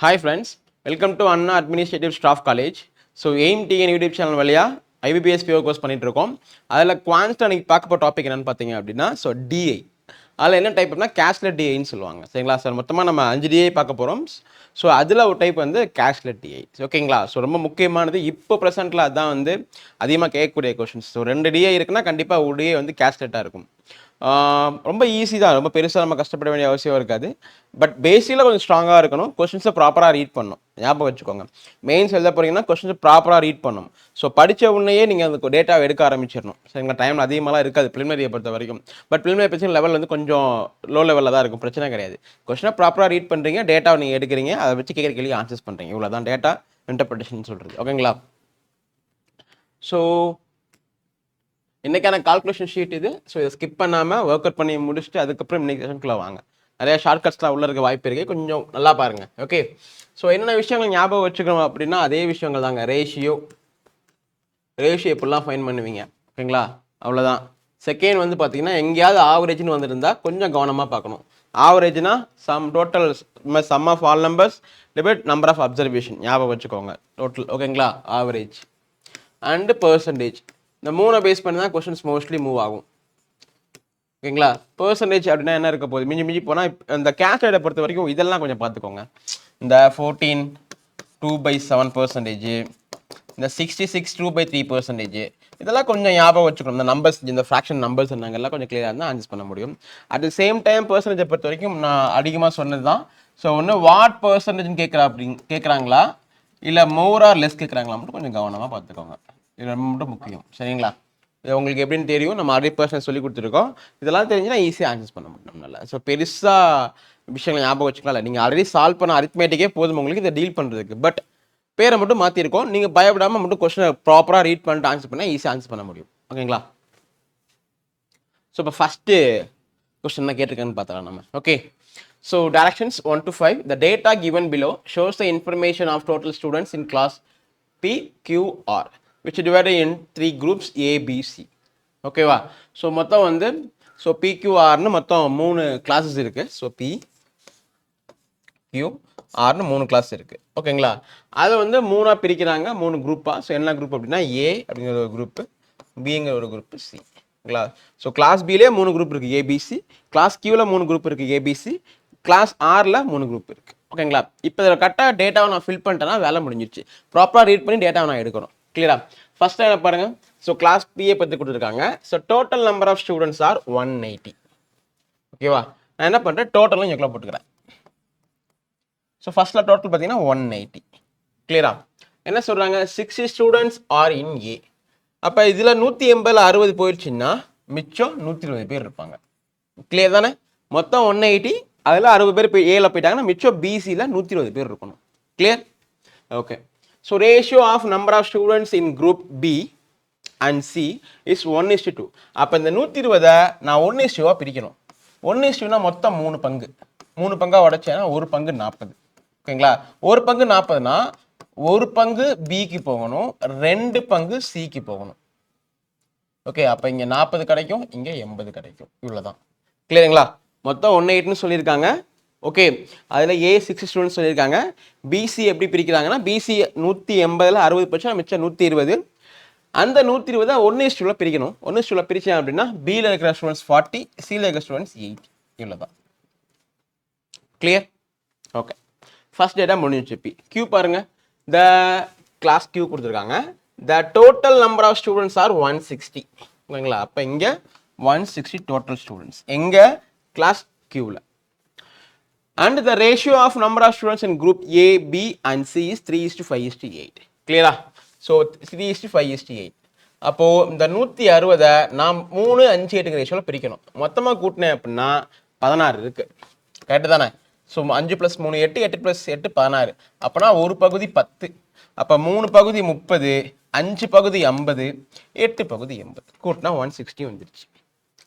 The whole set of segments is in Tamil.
Hi friends, welcome to Anna Administrative Staff College. So AIM TN YouTube channel வழியா IBPS PO கோர்ஸ் பண்ணிட்டு இருக்கோம். அதில் குவான்ஸ்ட் அன்னைக்கு பார்க்க போகிற டாபிக் என்னன்னு பார்த்தீங்க அப்படின்னா டிஐ. அதில் என்ன டைப் அப்படின்னா கேஷ்லெட் டிஐன்னு சொல்லுவாங்க. சரிங்களா சார், மொத்தமாக நம்ம 5 டிஐ பார்க்க போகிறோம். ஸோ அதில் ஒரு டைப் வந்து கேஷ்லெட் டிஐ. ஓகேங்களா. ஸோ ரொம்ப முக்கியமானது இப்போ ப்ரெசென்ட்டில் அதுதான் வந்து அதிகமாக கேட்கக்கூடிய கொஷின்ஸ். ஸோ 2 டிஐ இருக்குன்னா கண்டிப்பாக ஒரு டிஐ வந்து கேஷ்லெட்டாக இருக்கும். ரொம்ப ஈஸி தான், ரொம்ப பெருசாக நம்ம கஷ்டப்பட வேண்டிய அவசியம் இருக்காது. பட் பேசிக்கில் கொஞ்சம் ஸ்ட்ராங்காக இருக்கணும், கொஸ்டின்ஸை ப்ராப்பராக ரீட் பண்ணணும். ஞாபகம் வச்சுக்கோங்க, மெயின்ஸ் எழுத போகிறீங்கன்னா கொஸ்டின்ஸை ப்ராப்பராக ரீட் பண்ணணும். ஸோ படித்த உடனேயே நீங்கள் அந்த டேட்டாவை எடுக்க ஆரம்பிச்சிடணும். சரிங்களா, டைம் அதிகமாகலாம் இருக்காது ப்ரிலிமினரியை பொறுத்த வரைக்கும். பட் ப்ரிலிமினரி பிரச்சனை லெவல் வந்து கொஞ்சம் லோ லெவலில் தான் இருக்கும், பிரச்சனை கிடையாது. கொஸ்டினை ப்ராப்பராக ரீட் பண்ணுறீங்க, டேட்டாவை நீங்கள் எடுக்கிறீங்க, அதை வச்சு கேட்குற கேள்வி ஆன்சர்ஸ் பண்ணுறீங்க. இவ்வளோ தான் டேட்டா இன்டர்பிரேஷன் சொல்கிறது. ஓகேங்களா. ஸோ இன்றைக்கான கால்குலேஷன் ஷீட் இது. ஸோ இதை ஸ்கிப் பண்ணாமல் ஒர்க் அவுட் பண்ணி முடிச்சுட்டு அதுக்கப்புறம் இன்னைக்கு செஷனுக்குள்ளே வாங்க. நிறையா ஷார்ட்கட்ஸ்லாம் உள்ள இருக்க வாய்ப்பு இருக்குது, கொஞ்சம் நல்லா பாருங்கள். ஓகே, ஸோ என்னென்ன விஷயங்கள் ஞாபகம் வச்சுக்கணும் அப்படின்னா அதே விஷயங்கள் தாங்க. ரேஷியோ எப்படிலாம் ஃபைன் பண்ணுவீங்க, ஓகேங்களா, அவ்வளோதான். செகண்ட் வந்து பார்த்தீங்கன்னா எங்கேயாவது ஆவரேஜ்னு வந்துருந்தா கொஞ்சம் கவனமாக பார்க்கணும். ஆவரேஜ்னா total sum of all numbers divide number of observation, ஞாபகம் வச்சுக்கோங்க டோட்டல். ஓகேங்களா, ஆவரேஜ் அண்டு பர்சன்டேஜ், இந்த 3 பேஸ் பண்ணி தான் கொஸ்டின்ஸ் மோஸ்ட்லி மூவ் ஆகும். ஓகேங்களா. பர்சன்டேஜ் அப்படின்னா என்ன இருக்க போகுது, மிஞ்சி போனால் இந்த கேஷ்லெட்டை பொறுத்த வரைக்கும் இதெல்லாம் கொஞ்சம் பார்த்துக்கோங்க. இந்த 14 2/7%, இந்த 66 2/3%, இதெல்லாம் கொஞ்சம் ஞாபகம் வச்சுக்கணும். இந்த நம்பர்ஸ், இந்த ஃப்ராக்ஷன் நம்பர்ஸ் எல்லாம் கொஞ்சம் கிளியராக இருந்தால் ஆன்சர் பண்ண முடியும். அட் த சேம் டைம் பர்சன்டேஜை பொறுத்த வரைக்கும் நான் அதிகமாக சொன்னது தான். ஸோ ஒன்று வாட் பர்சன்டேஜ்னு கேட்குறாங்களா இல்லை மோர் ஆர் லெஸ் கேட்குறாங்களா மட்டும் கொஞ்சம் கவனமாக பார்த்துக்கோங்க. இது ரொம்ப முக்கியம். சரிங்களா, இது உங்களுக்கு எப்படின்னு தெரியும், நம்ம அதே பர்சன் சொல்லி கொடுத்துருக்கோம். இதெல்லாம் தெரிஞ்சுன்னா ஈஸியாக ஆன்சர்ஸ் பண்ண முடியும் நம்மளால. ஸோ பெருசாக விஷயங்கள் ஞாபகம் வச்சுக்கலாம் இல்லை, நீங்கள் ஆல்ரெடி சால்வ் பண்ண அரித்மேட்டிக்கே போதும் உங்களுக்கு இதை டீல் பண்ணுறதுக்கு. பட் பேரை மட்டும் மாற்றிருக்கோம், நீங்கள் பயப்படாமல் மட்டும் கொஸ்டினை ப்ராப்பராக ரீட் பண்ணிட்டு ஆன்சர் பண்ணால் ஈஸியாக ஆன்சர் பண்ண முடியும். ஓகேங்களா. ஸோ இப்போ ஃபஸ்ட்டு கொஸ்டின் தான் கேட்டிருக்கேன்னு பார்த்தலாம் நம்ம. Okay, so directions 1 to 5. The data given below shows the information of total students in class PQR which is divided in 3 groups A, B, C. ஓகேவா. ஸோ மொத்தம் வந்து PQRனு மொத்தம் 3 கிளாஸஸ் இருக்குது. ஸோ PQRனு 3 கிளாஸ் இருக்குது. ஓகேங்களா. அதை வந்து 3ஆக பிரிக்கிறாங்க, 3 குரூப்பாக. ஸோ என்ன குரூப் அப்படின்னா ஏ அப்படிங்கிற ஒரு குரூப்பு, பிங்கிற ஒரு குரூப்பு, சி. ஓகேங்களா. ஸோ கிளாஸ் பிலே 3 குரூப் இருக்குது ஏபிசி, கிளாஸ் கியூவில் 3 குரூப் இருக்குது ஏபிசி, கிளாஸ் ஆரில் 3 குரூப் இருக்குது. ஓகேங்களா. இப்போ இதில் கரெக்டாக டேட்டாவை நான் ஃபில் பண்ணிட்டேன்னா வேலை முடிஞ்சிச்சு. ப்ராப்பராக ரீட் பண்ணி டேட்டாவை நான் எடுக்கணும். கிளியரா. ஃபர்ஸ்ட் என்ன பாருங்க. ஸோ கிளாஸ் பிஏ பற்றி கொடுத்துருக்காங்க. So total number of students are 180. ஓகேவா. நான் என்ன பண்ணுறேன், டோட்டலும் இங்கே போட்டுக்கிறேன். ஸோ ஃபர்ஸ்ட்ல டோட்டல் பார்த்தீங்கன்னா 180. கிளியரா. என்ன சொல்கிறாங்க, 60 ஸ்டூடெண்ட்ஸ் ஆர் இன் ஏ. அப்போ இதில் 180ல் 60 போயிடுச்சுன்னா மிச்சம் 120 பேர் இருப்பாங்க. கிளியர் தானே. மொத்தம் 180, அதில் 60 பேர் போய் ஏல போயிட்டாங்கன்னா மிச்சம் பிசியில் 120 பேர் இருக்கணும். Clear. Okay. So ratio of number of students in group B and C is 1:2. அப்போ இந்த 120 நான் 1:2 பிரிக்கணும். 1:2 மொத்தம் 3 பங்கு. 3 பங்காக உடைச்சேன்னா 1 பங்கு 40. ஓகேங்களா. 1 பங்கு 40னா 1 பங்கு பிக்கு போகணும், 2 பங்கு சிக்கு போகணும். ஓகே, அப்போ இங்கே 40 கிடைக்கும், இங்கே 80 கிடைக்கும். இவ்வளோதான். கிளியருங்களா. மொத்தம் 180ன்னு சொல்லியிருக்காங்க. ஓகே, அதில் ஏ 60 ஸ்டூடெண்ட்ஸ் சொல்லியிருக்காங்க. பிசி எப்படி பிரிக்கிறாங்கன்னா பிசி 180ல் 60 போச்சுன்னா மிச்சம் 120. அந்த 120 1:2 பிரிக்கணும். 1:2 பிரிச்சேன் அப்படின்னா பியில் இருக்கிற ஸ்டூடெண்ட்ஸ் 40, சியில் இருக்கிற ஸ்டூடெண்ட்ஸ் 80. இவ்வளோதான். கிளியர். ஓகே, ஃபர்ஸ்ட் டேட்டா முடிஞ்சிச்சு. பி கியூ பாருங்க. த கிளாஸ் கியூ கொடுத்துருக்காங்க. The total number of students are 160. ஓகேங்களா. அப்போ இங்கே 160 டோட்டல் ஸ்டூடெண்ட்ஸ் எங்கே, கிளாஸ் கியூவில். And the ratio of number of students in group A, B and C is 3:5:8. Clear? So 3:5:8. அப்போ இந்த 160 நாம் 3, 5, 8 ரேஷியோவில் பிரிக்கணும். மொத்தமாக கூட்டினேன் அப்படின்னா 16 இருக்கு. கரெக்டு தானே. ஸோ 5 + 3 8, 8 + 8 16. அப்போனா ஒரு பகுதி 10. அப்போ 3 பகுதி 30, 5 பகுதி 50, 8 பகுதி 80. கூட்டினா 160 வந்துருச்சு.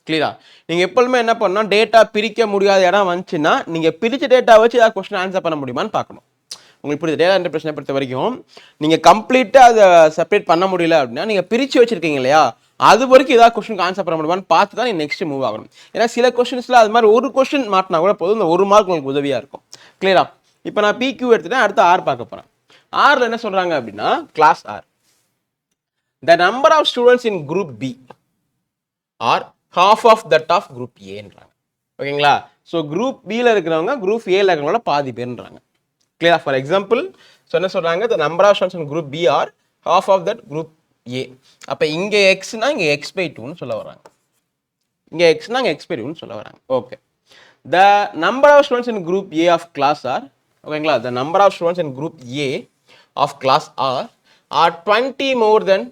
கிளியரா. நீங்கள் எப்பொழுதுமே என்ன பண்ணணும், டேட்டா பிரிக்க முடியாத இடம் வந்துச்சுன்னா நீங்கள் பிரித்த டேட்டா வச்சு ஏதாவது கொஸ்டின் ஆன்சர் பண்ண முடியுமான்னு பார்க்கணும். உங்களுக்கு புரியுது. டேட்டா இன்டர்பிரேஷனை பொறுத்த வரைக்கும் நீங்கள் கம்ப்ளீட்டாக அதை செப்பரேட் பண்ண முடியல அப்படின்னா நீங்கள் பிரித்து வச்சிருக்கீங்க இல்லையா, அது வரைக்கும் ஏதாவது கொஸ்டின் ஆன்சர் பண்ண முடியுமான்னு பார்த்து தான் நீங்கள் நெக்ஸ்ட் மூவ் ஆகணும். ஏன்னா சில கொஸ்டின்ஸில் அது மாதிரி ஒரு கொஸ்டின் மாட்டினா கூட போதும், இந்த 1 மார்க் உங்களுக்கு உதவியாக இருக்கும். கிளியரா. இப்போ நான் PQ எடுத்துட்டேன், அடுத்து R பார்க்க போகிறேன். Rல என்ன சொல்கிறாங்க அப்படின்னா class R. The number of students in group B are half of that of group Aன்றாங்க. ஓகேங்களா? ஸோ குரூப் பியில் இருக்கிறவங்க குரூப் ஏல இருக்கிறவங்களோட பாதி பேர்ன்றாங்க. கிளியரா? ஃபார் எக்ஸாம்பிள் ஸோ என்ன சொல்கிறாங்க, the number of students in group B are half of that group A. அப்போ இங்கே எக்ஸ்னா இங்கே x/2ன்னு சொல்ல வராங்க. இங்கே எக்ஸ்னா இங்கே x/2ன்னு சொல்ல வராங்க. Okay. The number of students in group A of class R, ஓகேங்களா, the number of students in group A of class R 20 more than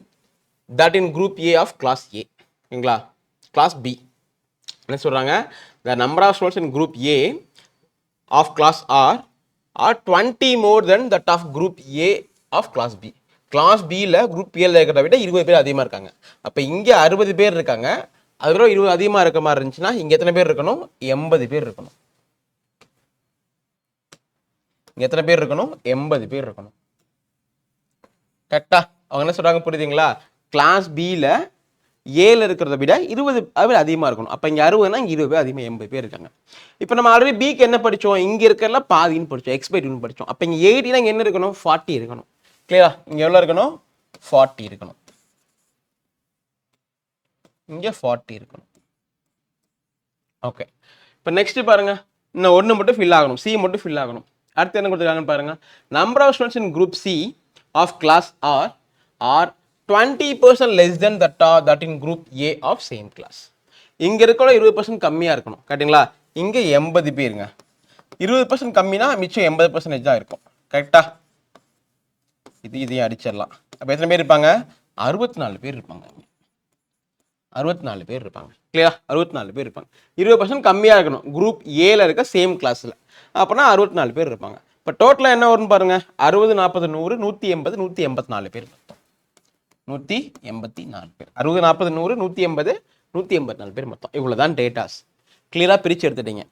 that in group A of class A. ஓகேங்களா? கிளாஸ் பி என்ன சொல்கிறாங்க, the number of students in group A of class R are 20 more than that of group A of class B. Class பியில் குரூப் ஏல இருக்கிறத விட 20 பேர் அதிகமாக இருக்காங்க. அப்போ இங்கே 60 பேர் இருக்காங்க, அதில் 20 அதிகமாக இருக்க மாதிரி இருந்துச்சுன்னா இங்கே எத்தனை பேர் இருக்கணும், 80 பேர் இருக்கணும். இங்கே எத்தனை பேர் இருக்கணும், 80 பேர் இருக்கணும். கரெக்டா? அவங்க என்ன சொல்கிறாங்க புரியுதுங்களா? கிளாஸ் பியில் ஏல இருக்கிறத விட 20 பேர் அதிகமாக இருக்கணும். அப்போ இங்கே 60னா இங்கே 20 பேர் அதிகமாக 80 பேர் இருக்காங்க. இப்போ நம்ம ஆல்ரெடி பிக்கு என்ன படித்தோம், இங்கே இருக்கிறல பாதின்னு படித்தோம், x/2ன்னு படித்தோம். அப்போ இங்கே 80னா இங்கே என்ன இருக்கணும், 40 இருக்கணும். கிளியரா? இங்கே எவ்வளோ இருக்கணும், 40 இருக்கணும். இங்கே 40 இருக்கணும். ஓகே. இப்போ நெக்ஸ்ட் பாருங்க, இன்னும் ஒன்று மட்டும் ஃபில் ஆகணும், சி மட்டும் ஃபில் ஆகணும். அடுத்து என்ன கொடுத்துருக்காங்கன்னு பாருங்க, number of students in group C of class R 20% less than that in group A of same class. இங்க இருக்கிற 20% கம்மியாக இருக்கணும். கரெக்டுங்களா? இங்கே 80 பேருங்க, 20% கம்மினா மிச்சம் 80% தான் இருக்கும். கரெக்டா? இதையும் அடிச்சிடலாம். அப்போ எத்தனை பேர் இருப்பாங்க, 64 பேர் இருப்பாங்க. 64 பேர் இருப்பாங்க. கிளியரா? 64 பேர் இருப்பாங்க. 20% கம்மியாக இருக்கணும் குரூப் ஏல இருக்க சேம் கிளாஸில். அப்போனா 64 பேர் இருப்பாங்க. இப்போ டோட்டலாக என்ன வரும்னு பாருங்க, 60, 40, 100, 180, 184 பேர். 184 பேர். 60, 40, 100, 180, 184 பேர் மொத்தம். இவ்வளோதான் டேட்டாஸ். கிளியராக பிரித்து எடுத்துட்டீங்க.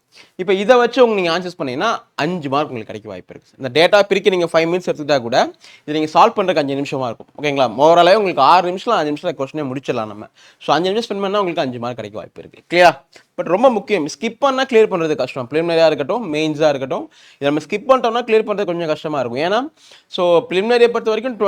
இப்போ இதை வச்சு நீங்கள் ஆன்சர்ஸ் பண்ணீங்கன்னா 5 மார்க் உங்களுக்கு கிடைக்க வாய்ப்பு இருக்குது. இந்த டேட்டா பிரிக்க நீங்கள் 5 மினிட்ஸ் எடுத்துக்கிட்டா கூட இது நீங்கள் சால்வ் பண்ணுறதுக்கு 5 நிமிஷமாக இருக்கும். ஓகேங்களா? ஓவராலாக உங்களுக்கு 6 நிமிஷம் 5 நிமிஷம் கொஸ்டினே முடிச்சிடலாம் நம்ம. ஸோ 5 நிமிஷம் ஸ்பெண்ட் பண்ணால் உங்களுக்கு 5 மார்க் கிடைக்க வாய்ப்பு இருக்குது. கிளியரா? பட் ரொம்ப முக்கியம், ஸ்கிப் பண்ணால் கிளியர் பண்ணுறது கஷ்டம். ப்ரிலிமினரியாக இருக்கட்டும், மெயின்ஸாக இருக்கட்டும், இதை நம்ம ஸ்கிப் பண்ணிட்டோம்னா கிளியர் பண்ணுறது கொஞ்சம் கஷ்டமாக இருக்கும். ஏன்னா ஸோ ப்ரிலிமினரியை பொறுத்த வரைக்கும்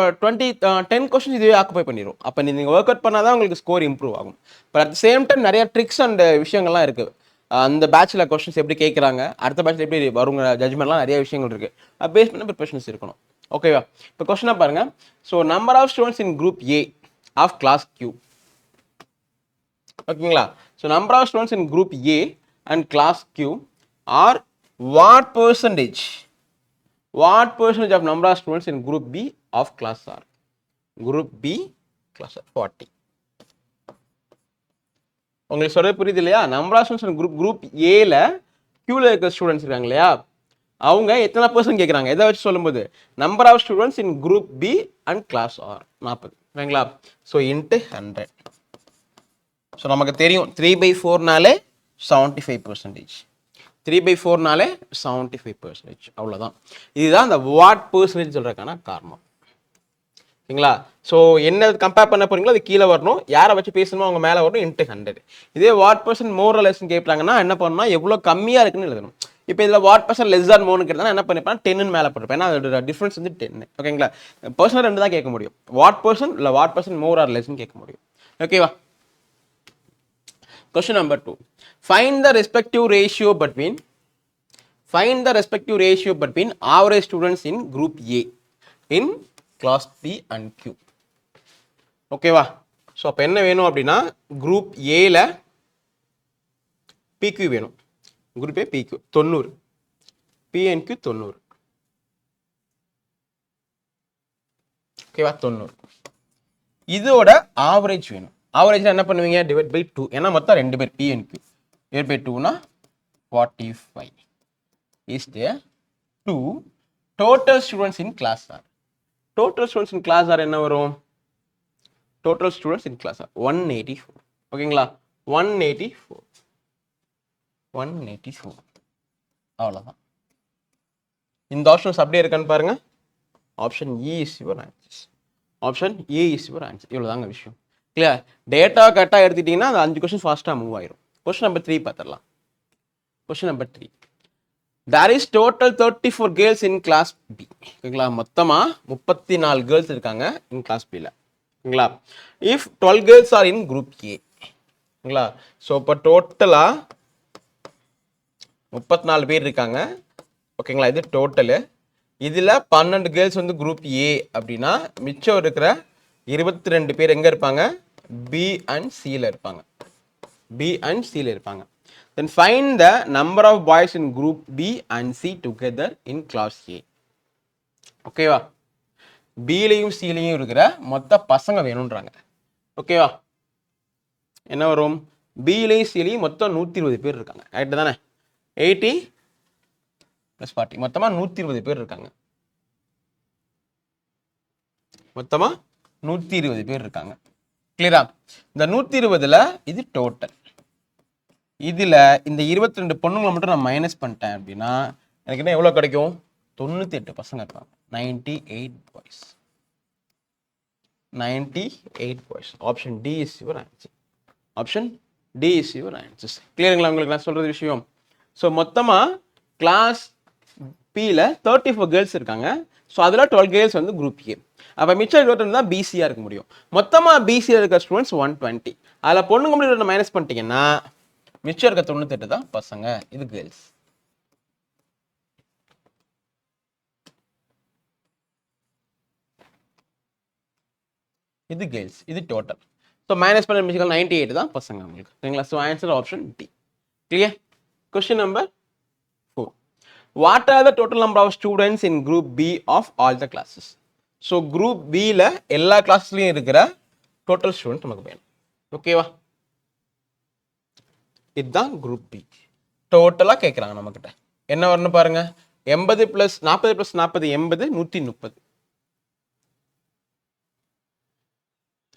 10 கொஸ்டின்ஸ் இதுவே ஆக்குபை பண்ணிடும். அப்போ நீங்கள் ஒர்க் அவுட் பண்ணால் தான் உங்களுக்கு ஸ்கோர் இம்ப்ரூவ் ஆகும். பட் அட் சேம் டைம் நிறைய ட்ரிக்ஸ் அண்ட் விஷயங்கள்லாம் இருக்குது. அந்த பேட்சில் கொஸ்டின்ஸ் எப்படி கேட்குறாங்க, அடுத்த பேட்சில் எப்படி வருங்க ஜட்மெண்ட்லாம் நிறைய விஷயங்கள் இருக்குது. பேஸ் பண்ண ப்ரிப்பரேஷன்ஸ் இருக்கணும். ஓகேவா? இப்போ கொஸ்டினாக பாருங்கள். So number of students in group A of class Q. ஓகேங்களா? So number of students in group A and class Q are what percentage of number of students in group B of class R. Group B class R 40. உங்களுக்கு சொல்ல புரியுது இல்லையா? நம்பர் ஆஃப் ஸ்டூடெண்ட்ஸ் குரூப் ஏல கியூல இருக்கிற ஸ்டூடெண்ட்ஸ் இருக்காங்க இல்லையா, அவங்க எத்தனை பர்சன்ட் கேட்குறாங்க, எதை வச்சு சொல்லும்போது number of students in group B and class R 40. ஓகேங்களா? So into 100. ஸோ நமக்கு தெரியும் 3/4னாலே 75%. 3/4னாலே 75%. அவ்வளோதான். இதுதான் இந்த வாட் பர்சன்டேஜ் சொல்கிறதுக்கான காரணம். ஓகேங்களா? ஸோ என்ன கம்பேர் பண்ண போறீங்களோ அது கீழே வரணும், யாரை வச்சு பேசணுமோ அவங்க மேலே வரணும், இன்ட்டு 100. இதே வாட் பர்சன்ட் மோர் லெஸ்ன்னு கேட்பாங்கன்னா என்ன பண்ணணும்னா எவ்வளோ கம்மியாக இருக்குன்னு எழுதணும். இப்போ இதில் வாட் பர்சன்ட் லெஸ் தான் மோர்னு கேட்டால் என்ன பண்ணிப்பேன், 10ன்னு மேலே போட்டிருப்பேன். ஏன்னா அதோட டிஃப்ரென்ஸ் வந்து 10. ஓகேங்களா? பர்சன்ட் 2 தான் கேட்க முடியும், வாட் பர்சன்ட் இல்லை வாட் பர்சன்ட் மோர் ஆர் லெஸ்ன்னு கேட்க முடியும். ஓகேவா? Question number 2. Find the respective ratio between average students in group A in class B and Q. ஓகேவா? ஸோ அப்போ என்ன வேணும் அப்படின்னா குரூப் ஏல PQ வேணும். Group A PQ 90, PNQ 90. ஓகேவா? 90. இதோட ஆவரேஜ் வேணும். ஆவரேஜ் என்ன பண்ணுவீங்க, டிவைட் பை 2. ஏன்னா மொத்தம் 2 பேர் PNQ. டிவைட் பை 2னா 45 is there 2 total students in class R. Total students in class R என்ன வரும், total students in class R 184. ஓகேங்களா? 184. அவ்வளோதான். இந்த ஆப்ஷன்ஸ் அப்படியே இருக்கான்னு பாருங்க. Option E is your answer. Option A is your answer. இவ்வளோதாங்க விஷயம். கிளியர்? டேட்டா கரெக்டாக எடுத்துட்டீங்கன்னா அந்த 5 கொஸ்டின் ஃபாஸ்ட்டாக மூவ் ஆயிரும். கொஸ்டின் நம்பர் 3 பார்த்துடலாம். Question number 3. there is total 34 girls in class B. ஓகேங்களா, மொத்தமா 34 girls இருக்காங்க in class B ல. ஓகேங்களா, if 12 girls are in group A. ஓகேங்களா, ஸோ இப்போ டோட்டலா 34 பேர் இருக்காங்க. ஓகேங்களா, இது டோட்டலு. இதில் 12 கேர்ள்ஸ் வந்து குரூப் ஏ அப்படின்னா மிச்சம் இருக்கிற 22 பேர் எங்கே இருப்பாங்க? பி அண்ட் சியில் இருப்பாங்க. பி அண்ட் சியில் இருப்பாங்க. Then find the number of boys in group B and C together in class A. ஓகேவா, பிலையும் சிலையும் இருக்கிற மொத்த பசங்க வேணுன்றாங்க. ஓகேவா, என்ன வரும்? பிலையும் சிலையும் மொத்தம் 120 பேர் இருக்காங்க. ரைட்டு தானே? 80 + 40 மொத்தமாக 120 பேர் இருக்காங்க. மொத்தமா 120 பேர் இருக்காங்க. கிளியரா? இந்த 120ல இது டோட்டல். இதுல இந்த 22 பொண்ணுங்களை மட்டும் நான் மைனஸ் பண்ணிட்டேன் அப்படின்னா எனக்கு என்ன எவ்வளவு கிடைக்கும்? 98 பசங்க இருப்பாங்க. 98 boys. 98 boys. Option D is your answer. Option D is your answer. கிளியருங்களா உங்களுக்கு நான் சொல்றது விஷயம்? ஸோ மொத்தமா கிளாஸ் பியில் 34 கேர்ள்ஸ் இருக்காங்க. ஸோ அதில் 12 கேர்ள்ஸ் வந்து குரூப் ஏ. அப்போ மிச்சம் இருக்கிறது தான் பிசியாக இருக்க முடியும். மொத்தமாக பிசியாக இருக்கிற ஸ்டூடெண்ட்ஸ் 120. அதில் பொண்ணுங்க மட்டும் மைனஸ் பண்ணிட்டீங்கன்னா மிச்சம் இருக்க 98 தான் பசங்க. இது கேர்ள்ஸ். இது கேர்ள்ஸ். இது டோட்டல். ஸோ மைனஸ் பண்ண மிச்சம் 98 தான் பசங்க உங்களுக்கு. சரிங்களா? So answer option D. Clear? Question number 4. What are the total number of students in group B of all the classes? So group பியில் எல்லா கிளாஸ்லையும் இருக்கிற டோட்டல் ஸ்டூடெண்ட் நமக்கு வேணும். ஓகேவா, இதுதான் குரூப் பி. டோட்டலாக கேட்குறாங்க நம்மக்கிட்ட. என்ன வரணும் பாருங்க. 80 + 40 + 40 80 130.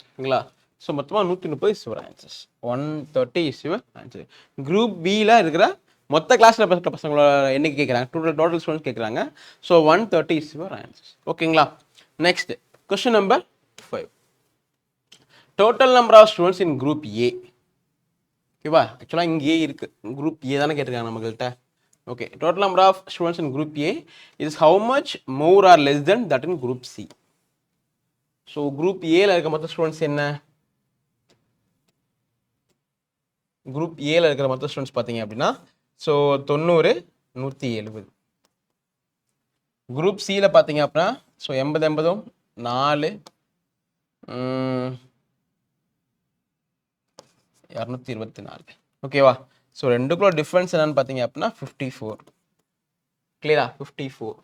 ஓகேங்களா, ஸோ மொத்தமாக 130 is your answers. 130 is your answer. Group பியில் இருக்கிற மொத்த கிளாஸில் பசங்க பசங்களோட எண்ணிக்கை கேட்குறாங்க. டோட்டல் ஸ்டூடெண்ட்ஸ் கேட்குறாங்க. So 130 is your answers. ஓகேங்களா, next question number 5. Total number of students in group A. ஓகேவா, ஆக்சுவலாக இங்கே இருக்குது. குரூப் ஏ தானே கேட்டிருக்காங்க நம்மகிட்ட. Okay, total number of students in group A is how much more or less than that in group C. So group ஏல இருக்க மொத்த ஸ்டூடெண்ட்ஸ் என்ன? குரூப் ஏல இருக்கிற மொத்த ஸ்டூடெண்ட்ஸ் பார்த்தீங்க அப்படின்னா ஸோ 90 170. குரூப் சியில் பார்த்தீங்க அப்படின்னா ஸோ 80 80 4 224. ஓகேவா, ஸோ ரெண்டுக்குள்ள டிஃப்ரென்ஸ் என்னன்னு பார்த்தீங்க அப்படின்னா 54. கிளியரா? 54.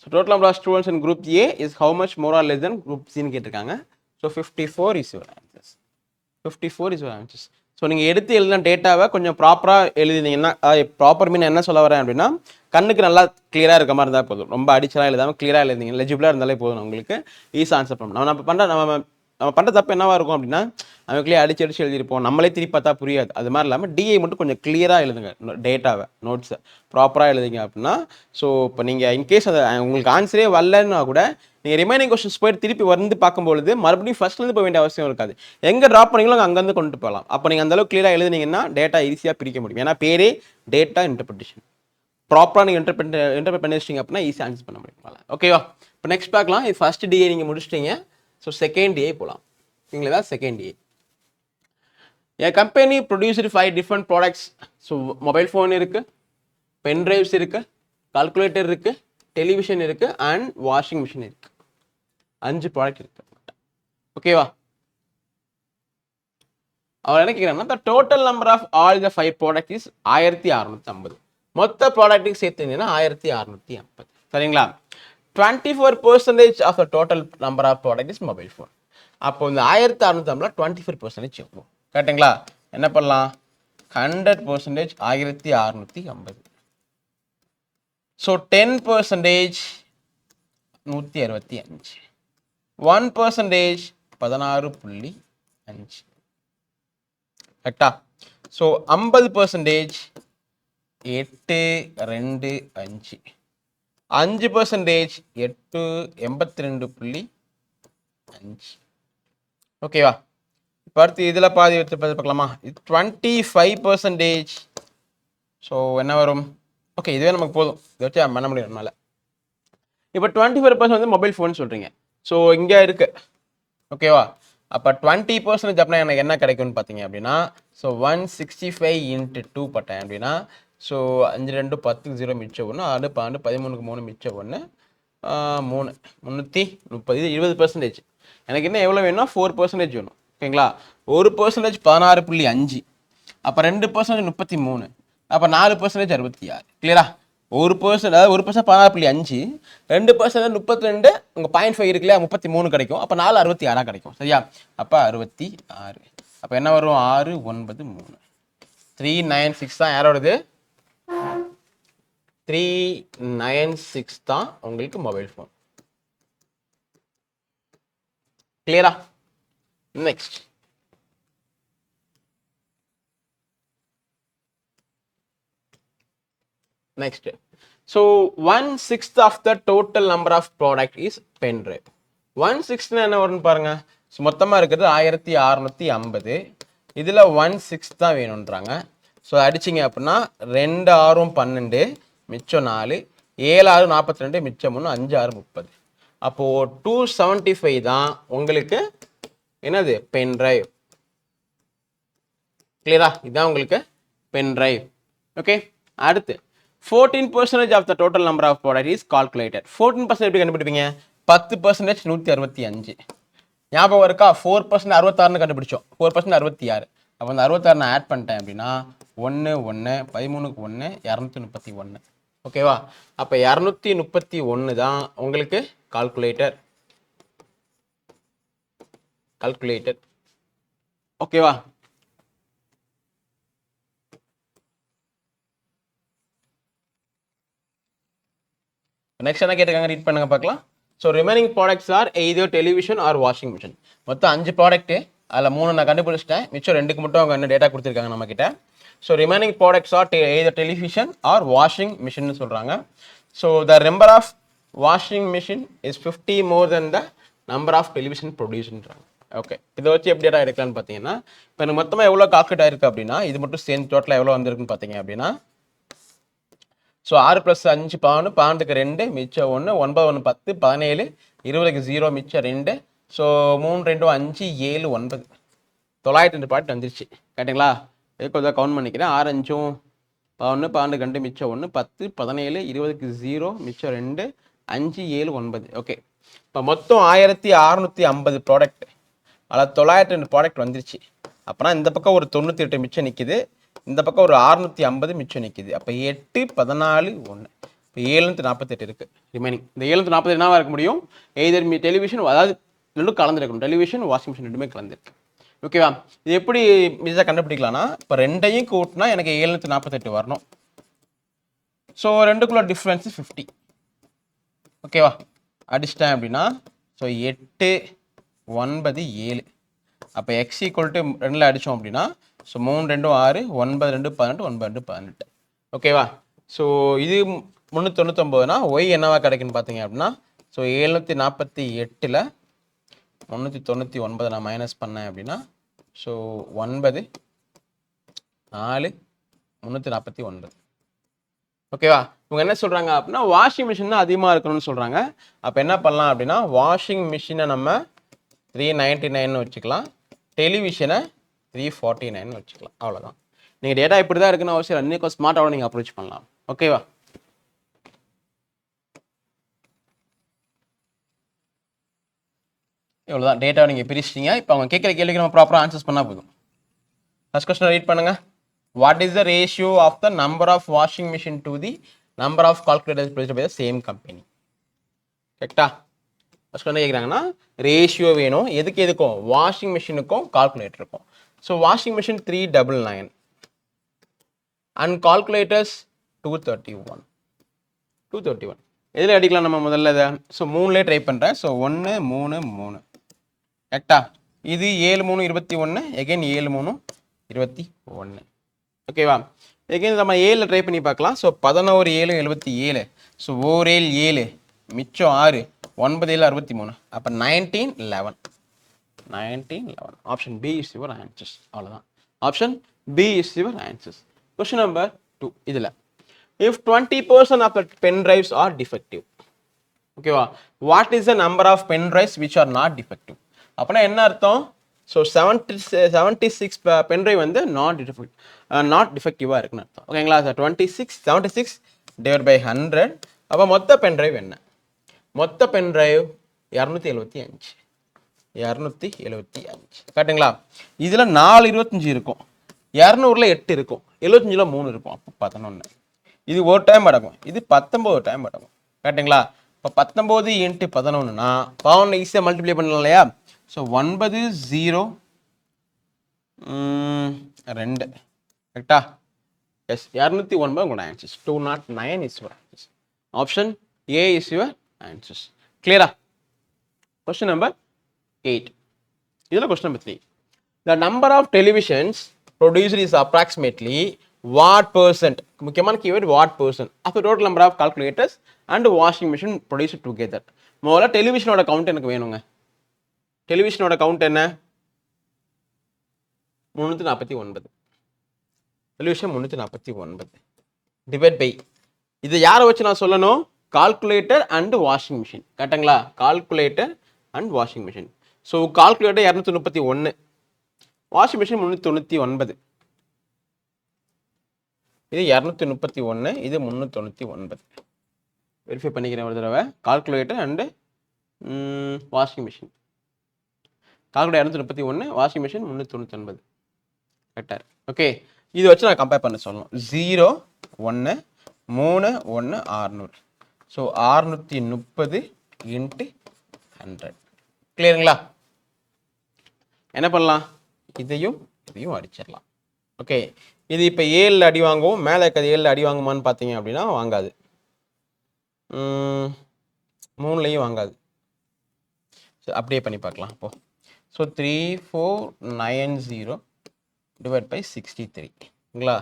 So total number of students in group A is how much more or less than group சின்னு கேட்டிருக்காங்க. So 54 is your answers. 54 is your answers. So நீங்கள் எடுத்து எழுதின டேட்டாவை கொஞ்சம் ப்ராப்பராக எழுதினீங்கன்னா, ப்ராப்பர் மீன் என்ன சொல்ல வரேன் அப்படின்னா கண்ணுக்கு நல்லா கிளியராக இருக்க மாதிரி இருந்தால் போதும். ரொம்ப அடிச்சலாம் எழுதாமல் கிளியராக எழுதிங்க, லெஜிபிளாக இருந்தாலே போதும். உங்களுக்கு ஈஸியாக ஆன்சர் பண்ணணும். நம்ம பண்ணுற தப்பு என்னவா இருக்கும் அப்படின்னா நமக்குள்ளே அடிச்சு எழுதிருப்போம், நம்மளே திருப்பி பார்த்தா புரியாது. அது மாதிரி இல்லாமல் டிஐ மட்டும் கொஞ்சம் கிளியராக எழுதுங்க. டேட்டாவை நோட்ஸை ப்ராப்பராக எழுதிங்க அப்படின்னா ஸோ இப்போ நீங்கள் இன்கேஸ் அதை உங்களுக்கு ஆன்சரே வரலன்னா கூட நீங்கள் ரிமைனிங் கொஸ்டின்ஸ் போய்ட்டு திருப்பி வந்து பார்க்கும்பொழுது மறுபடியும் ஃபர்ஸ்ட்லேருந்து போக வேண்டிய அவசியம் இருக்காது. எங்கே ட்ராப் பண்ணீங்களோ அங்கேருந்து கொண்டு போகலாம். அப்போ நீங்கள் அந்தளவுக்கு கிளியராக எழுதுனீங்கன்னா டேட்டா ஈஸியாக பிரிக்க முடியும். ஏன்னா பேரே டேட்டா இன்டர்பிரிட்டேஷன். ப்ராப்பராக நீங்கள் இன்டர்பிரட் பண்ணி வச்சிட்டிங்க அப்படின்னா ஈஸியாக ஆன்சர் பண்ண முடியும். ஓகேவா, இப்போ நெக்ஸ்ட் பார்க்கலாம். இது ஃபர்ஸ்ட் டிஏ நீங்கள் முடிச்சிட்டீங்க. ஸோ செகண்ட் டிஏ போகலாம். நீங்களே தான் second DA. A company produced 5 different products. So mobile phone இருக்குது, பென் ட்ரைவ்ஸ் இருக்குது, கால்குலேட்டர் இருக்குது, டெலிவிஷன் இருக்குது அண்ட் வாஷிங் மிஷின் இருக்குது. 5 ப்ராடக்ட் இருக்கு. ஓகேவா, அவர் என்ன கேட்குறாங்கன்னா the total number of all the 5 products is 1650. மொத்த ப்ராடக்ட்டுக்கு சேர்த்துங்கன்னா 1650. சரிங்களா, 24% of the total number of product is mobile phone. அப்போ இந்த 1650 24% எவ்வளோ? கரெக்டுங்களா? என்ன பண்ணலாம்? 100% 1650. ஸோ 10% 165. 1% 16.5. கரெக்டா? ஸோ 50% 825. 5% 82.5. ஓகேவா, இப்போ அடுத்து இதில் பாதி எடுத்து பார்க்கலாமா? இது 25%. ஸோ என்ன வரும்? ஓகே, இதுவே நமக்கு போதும். இதை வச்சு பண்ண முடியும் நம்மளால. இப்போ 25% வந்து மொபைல் ஃபோன் சொல்கிறீங்க. ஸோ இங்கே இருக்கு, ஓகேவா? அப்போ 20% அப்படின்னா எனக்கு என்ன கிடைக்கும்னு பார்த்தீங்க அப்படின்னா, ஸோ 165 × 2 பட்டேன் அப்படின்னா, ஸோ 5 2 10 0 மிச்சம் 1 6 12 13க்கு 3 மிச்சம் 1 3 330 இது 20%. எனக்கு இன்னும் எவ்வளோ வேணும்னா 4% வேணும், ஓகேங்களா? 1% 16.5, அப்போ 2% 33, அப்போ 4% 66. கிளியரா? 1%, அதாவது 1% 16.5, 2% 32, உங்கள் 0.5 இருக்கு இல்லையா, 33 கிடைக்கும். அப்போ 4 66 கிடைக்கும், சரியா? அப்போ 66. அப்போ என்ன வரும்? 6 9 3 396 தான் யாரோடது? 396 தான் உங்களுக்கு மொபைல் ஃபோன். கிளியரா? Next next. So 1/6 of the total number of product is pen drive. 1/6 என்ன வரும்னு பாருங்க. ஸோ மொத்தமாக இருக்கிறது 1650. இதில் 1/6 தான் வேணுன்றாங்க. ஸோ அடிச்சிங்க அப்படின்னா 2 6 12 மிச்சம் 4 7 6 42 மிச்சம் 3 5 6 30. அப்போது 275 தான் உங்களுக்கு என்னது? Pen drive. கிளியரா? இதுதான் உங்களுக்கு பென் டிரைவ். ஓகே, அடுத்து 14% of the total number of product is calculated. 14% எப்படி கண்டுபிடிப்பீங்க? 10% 165. ஞாபகம் இருக்கா? 4% 66 கண்டுபிடிச்சோம். 4% 66. அப்போ அந்த 66 ஆட் பண்ணிட்டேன் அப்படின்னா 1 1 13க்கு 1 231. ஓகேவா? அப்போ 231 தான் உங்களுக்கு கால்குலேட்டர். ஓகேவா? நெக்ஸ்ட் என்ன கேட்டிருக்காங்க, ரீட் பண்ணுங்க பார்க்கலாம். So remaining products are either television or washing machine. மொத்தம் 5 ப்ராடக்ட்டு, அதில் 3 நான் கண்டுபிடிச்சிட்டேன். மிச்சம் 2க்கு மட்டும் அவங்க என்ன டேட்டா கொடுத்துருக்காங்க நம்மக்கிட்ட. So remaining products are either television or washing machine சொல்கிறாங்க. So the number of washing machine is 50 more than the number of television ப்ரொடியூஸ்ன்றாங்க. ஓகே, இதை வச்சு எப்படி டேட்டா எடுக்கலான்னு பார்த்தீங்கன்னா, இப்போ எனக்கு மொத்தமாக எவ்வளோ கால்குலேட் ஆயிருக்கு அப்படின்னா, இது மட்டும் சேர்ந்து டோட்டலாக எவ்வளோ வந்திருக்குன்னு பார்த்தீங்க அப்படின்னா, ஸோ 6 + 5 11 12க்கு 2 மிச்சம் 1 9 1 10 17 20க்கு 0 மிச்சம் 2. ஸோ 3 2 5 7 9 902 பாட்டு வந்துருச்சு. கேட்டிங்களா? இதுக்கு கொஞ்சம் கவுண்ட் பண்ணிக்கிறேன். 6 5 11 12க்கு 2 மிச்சம் 1 10 17 20க்கு 0 மிச்சம் 2 5 7 9. ஓகே, இப்போ மொத்தம் 1650 ப்ராடக்ட், அதில் 902 ப்ராடக்ட் வந்துருச்சு. அப்புறம் இந்த பக்கம் ஒரு 98 மிச்சம் நிற்கிது, இந்த பக்கம் ஒரு 650 மிச்சம் நிற்கிது. அப்போ 8 14 1. இப்போ 748 இருக்கு ரிமைனிங். இந்த 748 என்னவா இருக்க முடியும்? எய்தர் டெலிவிஷன், அதாவது ரெண்டும் கலந்துருக்கணும். டெலிவிஷன் வாஷிங் மிஷின் ரெண்டுமே கலந்துருக்கு. ஓகேவா? இது எப்படி மிச்சம் கண்டுபிடிக்கலாம்னா, இப்போ ரெண்டையும் கூட்டினா எனக்கு 748 வரணும். ஸோ ரெண்டுக்குள்ள டிஃப்ரென்ஸ் 50. ஓகேவா? அடிச்சிட்டேன் அப்படின்னா ஸோ 8 9 7. அப்போ x = 2ல் அடித்தோம் அப்படின்னா ஸோ 3 2 6 9 2 18 9 2 18. ஓகேவா? ஸோ இது 399னா y என்னவா கிடைக்குன்னு பார்த்தீங்க அப்படின்னா, ஸோ 748ல் 399 நான் மைனஸ் பண்ணேன் அப்படின்னா ஸோ 9 4 349. ஓகேவா? இவங்க என்ன சொல்கிறாங்க அப்படின்னா, வாஷிங் மிஷின் தான் அதிகமாக இருக்கணும்னு சொல்கிறாங்க. அப்போ என்ன பண்ணலாம் அப்படின்னா, வாஷிங் மிஷினை நம்ம 399 வச்சுக்கலாம், டெலிவிஷனை 349 வச்சுக்கலாம். அவ்வளோதான். நீங்கள் டேட்டா இப்படி தான் இருக்குன்னு அவசியம் இல்லை, இன்னும் ஸ்மார்ட்டாக நீங்கள் அப்ரோச் பண்ணலாம். ஓகேவா? இவ்வளோதான், டேட்டாவை நீங்கள் பிரிச்சிட்டிங்க. இப்போ அவங்க கேட்குற கேள்விக்கு நம்ம ப்ராப்பராக ஆன்சர்ஸ் பண்ணால் போதும். ஃபர்ஸ்ட் கொஸ்டின் ரீட் பண்ணுங்க. What is the ratio of the number of washing machine to the number of calculators produced by the same company? கரெக்டா? ஃபர்ஸ்ட் என்ன கேட்குறாங்கன்னா, ரேஷியோ வேணும். எதுக்கும்? வாஷிங் மிஷினுக்கும் கால்குலேட்டருக்கும். So washing machine 399 and calculators 231. எதில் அடிக்கலாம் நம்ம முதல்ல இதை? ஸோ 3லே ட்ரை பண்ணுறேன். ஸோ 1 3 3. கரெக்டா? இது 7 3 21, எகைன் 7 3 21. ஓகேவா? எகைன் நம்ம 7ல் ட்ரை பண்ணி பார்க்கலாம். ஸோ 11 7 77. ஸோ 1 7 7 மிச்சம் 6 9 7 63. அப்போ 19 11. 19, 11. Option B is your answers. அவ்வளோதான். Option B is your answers. Question number 2. இதில் if 20% of the pen drives are defective, ஓகேவா, what is the number of pen drives which are not defective? அப்படின்னா என்ன அர்த்தம்? ஸோ 76 பென் ட்ரைவ் வந்து நாட் டிஃபெக்டிவாக இருக்குன்னு அர்த்தம். ஓகேங்களா? 76 டிவைட் பை 100. அப்போ மொத்த பென் ட்ரைவ் என்ன? மொத்த பென் ட்ரைவ் 275. கரெக்டுங்களா? இதில் 4 25 இருக்கும், 200ல் 8 இருக்கும், 75ல் 3 இருக்கும். அப்போ 11. இது ஒரு டைம் அடங்கும், இது 19 டைம் அடங்கும். கரெக்டுங்களா? இப்போ 19 × 11னா பவுன் ஈஸியாக மல்டிப்ளை பண்ணலாம் இல்லையா? ஸோ 9 0 2 கரெக்டா? எஸ், 209 உங்களோட answers. 209 is your answers. Option A is your answers. கிளியரா? Question number 8. இதில் question number 3. The number of televisions produced is approximately what percent? முக்கியமான keyword what percent of the total number of calculators and washing machine produced together. முதல்ல டெலிவிஷனோட கவுண்ட் எனக்கு வேணுங்க. டெலிவிஷனோட கவுண்ட் என்ன? 349. டெலிவிஷன் 349 டிவைட் பை, இதை யாரை வச்சு நான் சொல்லணும்? Calculator and washing machine. கரெக்டுங்களா? Calculator and washing machine. So calculator 231, washing machine 399. இது 231, இது 399. வெரிஃபை பண்ணிக்கிறேன் ஒரு தடவை. Calculator and washing machine. Calculator 231, washing machine 399. கரெக்டாக? ஓகே, இது வச்சு நான் கம்பேர் பண்ண சொல்லணும். 0 1 3 1 600. ஸோ 630 × 100. கிளியருங்களா? என்ன பண்ணலாம்? இதையும் அடிச்சிடலாம். ஓகே, இது இப்போ 7 அடி வாங்குவோம், மேலே இருக்கிறது 7 அடி வாங்குமான்னு பார்த்தீங்க அப்படின்னா வாங்காது, 3லையும் வாங்காது. அப்படியே பண்ணி பார்க்கலாம். அப்போ ஸோ 3490 டிவைட் பை 63ங்களா?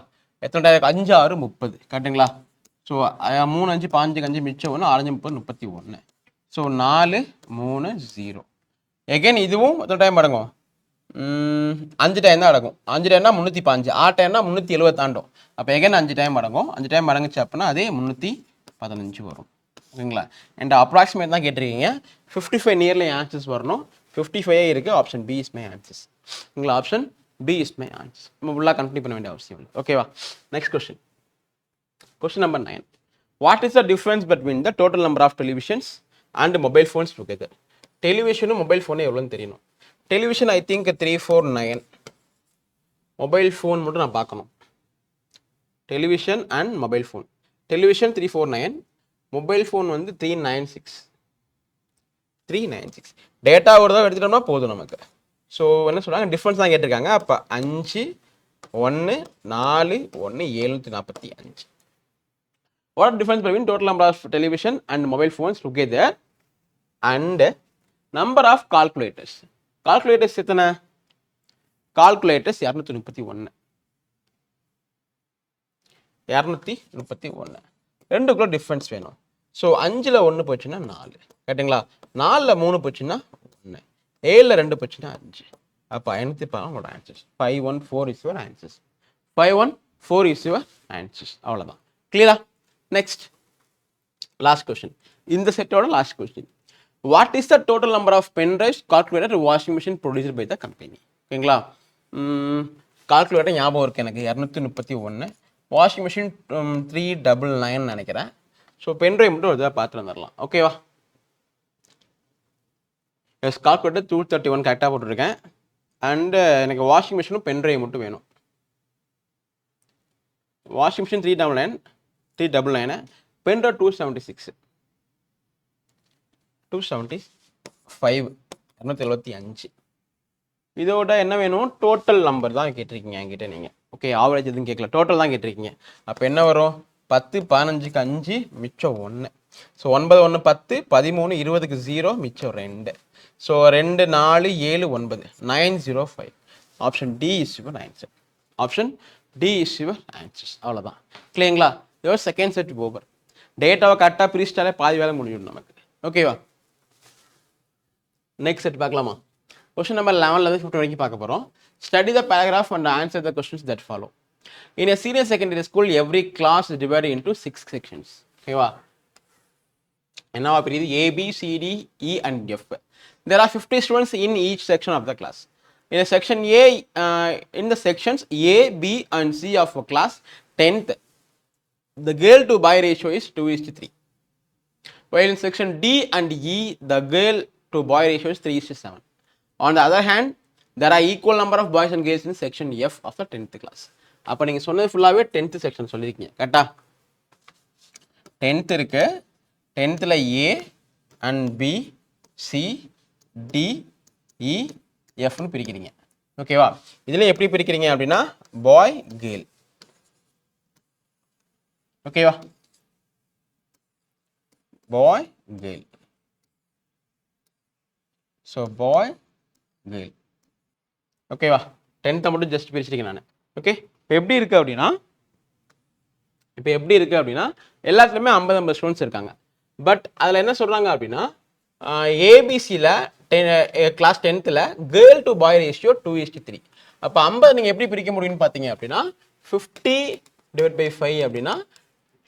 எத்தனை டைம்? 5 6 30. கரெக்டுங்களா? ஸோ 3 5 5 5 மிச்சம் 1, 6 30 31. ஸோ 4 3 0. எகைன் இதுவும் எத்தனை டைம் அடங்கும்? 5 டைம் தான் அடங்கும். 5 டைம்னா 305, 6 டைம்னா 370 தாண்டும். அப்போ எகைன் 5 டைம் அடங்கும். 5 டைம் அடங்குச்சு அப்படின்னா அதே 315 வரும். ஓகேங்களா? அண்ட் அப்ராக்சிமேட் தான் கேட்டிருக்கீங்க. 55 நியர்லி ஆன்சர்ஸ் வரணும். 55 இருக்குது. Option B is my answers. ஓகேங்களா? Option B is my answers. நம்ம ஃபுல்லாக கண்டினியூ பண்ண வேண்டிய அவசியம் இல்லை. ஓகேவா? Next question. Question number 9. What is the difference between the total number of televisions and mobile phones together? டெலிவிஷனும் மொபைல் ஃபோனும் எவ்வளோன்னு தெரியணும். Television I think 349. Mobile phone மட்டும் நான் பார்க்கணும். Television and mobile phone. Television 349, mobile phone வந்து 396. டேட்டா ஒரு தான் எடுத்துட்டோம்னா போதும் நமக்கு. ஸோ என்ன சொல்கிறாங்க? டிஃப்ரென்ஸ் தான் கேட்டிருக்காங்க. அப்போ 5 1 4 1 745. What difference between total number of television and mobile phones together and number of calculators? Calculators எத்தனை? கால்குலேட்டர்ஸ் 231. ரெண்டுக்குள்ள டிஃப்ரென்ஸ் வேணும். ஸோ 5ல் 1 போச்சுன்னா 4. கேட்டிங்களா? 4ல் 3 போச்சுன்னா 1, 7ல் 2 போச்சுன்னா 5. அப்போ 510 உங்களோட answers. 514 is your answers. 514 is your answers. அவ்வளோதான். கிளியரா? Next last question. இந்த செட்டோட லாஸ்ட் கொஸ்டின். What is the total number of pen drives, calculator, washing machine produced by the company? ஓகேங்களா? கால்குலேட்டர் ஞாபகம் இருக்குது எனக்கு, 231. வாஷிங் மிஷின் 399 நினைக்கிறேன். ஸோ பென் ட்ரைவ் மட்டும் ஒரு இதாக பார்த்து வந்துடலாம். ஓகேவா? எஸ், கால்குலேட்டர் 231 கரெக்டாக போட்டுருக்கேன். அண்டு எனக்கு வாஷிங் மிஷினும் பென் ட்ரைவ் மட்டும் வேணும். Washing machine 399, pen drive 276. 275 275. இதோட என்ன வேணும்? டோட்டல் நம்பர் தான் கேட்டிருக்கீங்க என்கிட்ட நீங்கள். ஓகே, ஆவரேஜ் எதுவும் கேட்கல, டோட்டல் தான் கேட்டிருக்கீங்க. அப்போ என்ன வரும்? 10 15க்கு 5 மிச்சம் 1. ஸோ 9 1 10 13 20க்கு 0 மிச்சம் 2. So 2 4 7 9 905. Option D is your answer. Option D is your answers. அவ்வளோதான். கிளியங்களா? Your second set over. டேட்டாவை கரெக்டாக பிரிச்சிட்டாலே பாதி வேலை முடியும் நமக்கு. ஓகேவா? நெக்ஸ்ட் செட் பார்க்கலாமா? Question number 11 15 வரைக்கும் பார்க்க போறோம். Study the paragraph and answer the questions that follow. In a senior secondary school, every class is divided into 6 sections. ஓகேவா? என்னவா பிரியுது? A, B, C, D, E and F. There are 50 students in each section of the class. In a section A, in the sections A, B and C of a class 10th, the girl to boy ratio is 2:3. While in section D and E, the girl to boy ratio is 3:7. On the other hand, there are equal number of boys and girls in section F of the 10th class. அப்போ நீங்கள் சொன்னது ஃபுல்லாகவே 10th செக்ஷன் சொல்லியிருக்கீங்க கரெக்டா? 10th இருக்கு, 10th A and B, C, D, E, Fனு பிரிக்கிறீங்க. ஓகேவா? இதில் எப்படி பிரிக்கிறீங்க அப்படின்னா பாய் கேர்ள். ஓகேவா? பாய் கேர்ள். So bye girl. ஓகேவா? 10th மட்டும் ஜஸ்ட் பிரிச்சிருக்கேன் நான். ஓகே, இப்போ எப்படி இருக்கு அப்படின்னா எல்லாத்துலேயுமே 50 ஸ்டூடெண்ட்ஸ் இருக்காங்க. பட் அதில் என்ன சொல்கிறாங்க அப்படின்னா ஏபிசியில் class 10th girl to boy ratio 2:3. அப்போ 50 நீங்கள் எப்படி பிரிக்க முடியும்னு பார்த்தீங்க அப்படின்னா 50/5 அப்படின்னா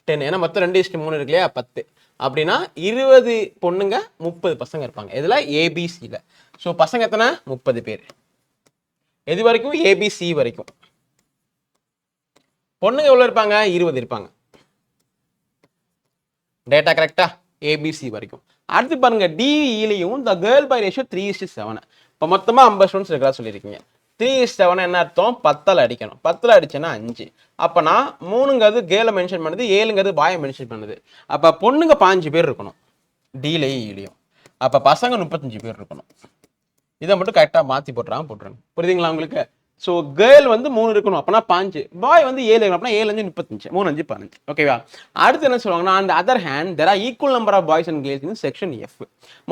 10. ஏன்னா மொத்தம் 2:3 இருக்கு இல்லையா, 10 அப்படின்னா 20 பொண்ணுங்க 30 பசங்க இருப்பாங்க. இதில் ஏபிசியில். ஸோ பசங்க எத்தனை? 30 பேர். எது வரைக்கும்? ஏபிசி வரைக்கும். பொண்ணுங்க எவ்வளோ இருப்பாங்க? 20 இருப்பாங்க. டேட்டா கரெக்டா? ஏபிசி வரைக்கும். அடுத்து பாருங்க டிஇலையும் த கேர்ள் பை ரேஷியோ 3:7. இப்போ மொத்தமாக 50 ஸ்டூடெண்ட்ஸ் இருக்கிறதா சொல்லியிருக்கீங்க. 3:7 என்ன அர்த்தம்? 10 அடிக்கணும். 10 அடிச்சேன்னா 5. அப்போனா 3ங்கிறது கேர்ளை மென்ஷன் பண்ணுது, 7ங்கிறது பாயை மென்ஷன் பண்ணுது. அப்போ பொண்ணுங்க 15 பேர் இருக்கணும் டிலையும் இலையும். அப்போ பசங்க 35 பேர் இருக்கணும். இதை மட்டும் கரெக்டாக மாற்றி போட்டுருங்க. புரியுதுங்களா உங்களுக்கு? ஸோ கேர்ள் வந்து 3 இருக்கணும், அப்போனா 5. பாய் வந்து 7 இருக்கணும், அப்படின்னா 7 5 35, 3 5 15. ஓகேவா? அடுத்து என்ன சொல்லுவாங்கன்னா அந்த other hand there are equal number of boys and girls in section F.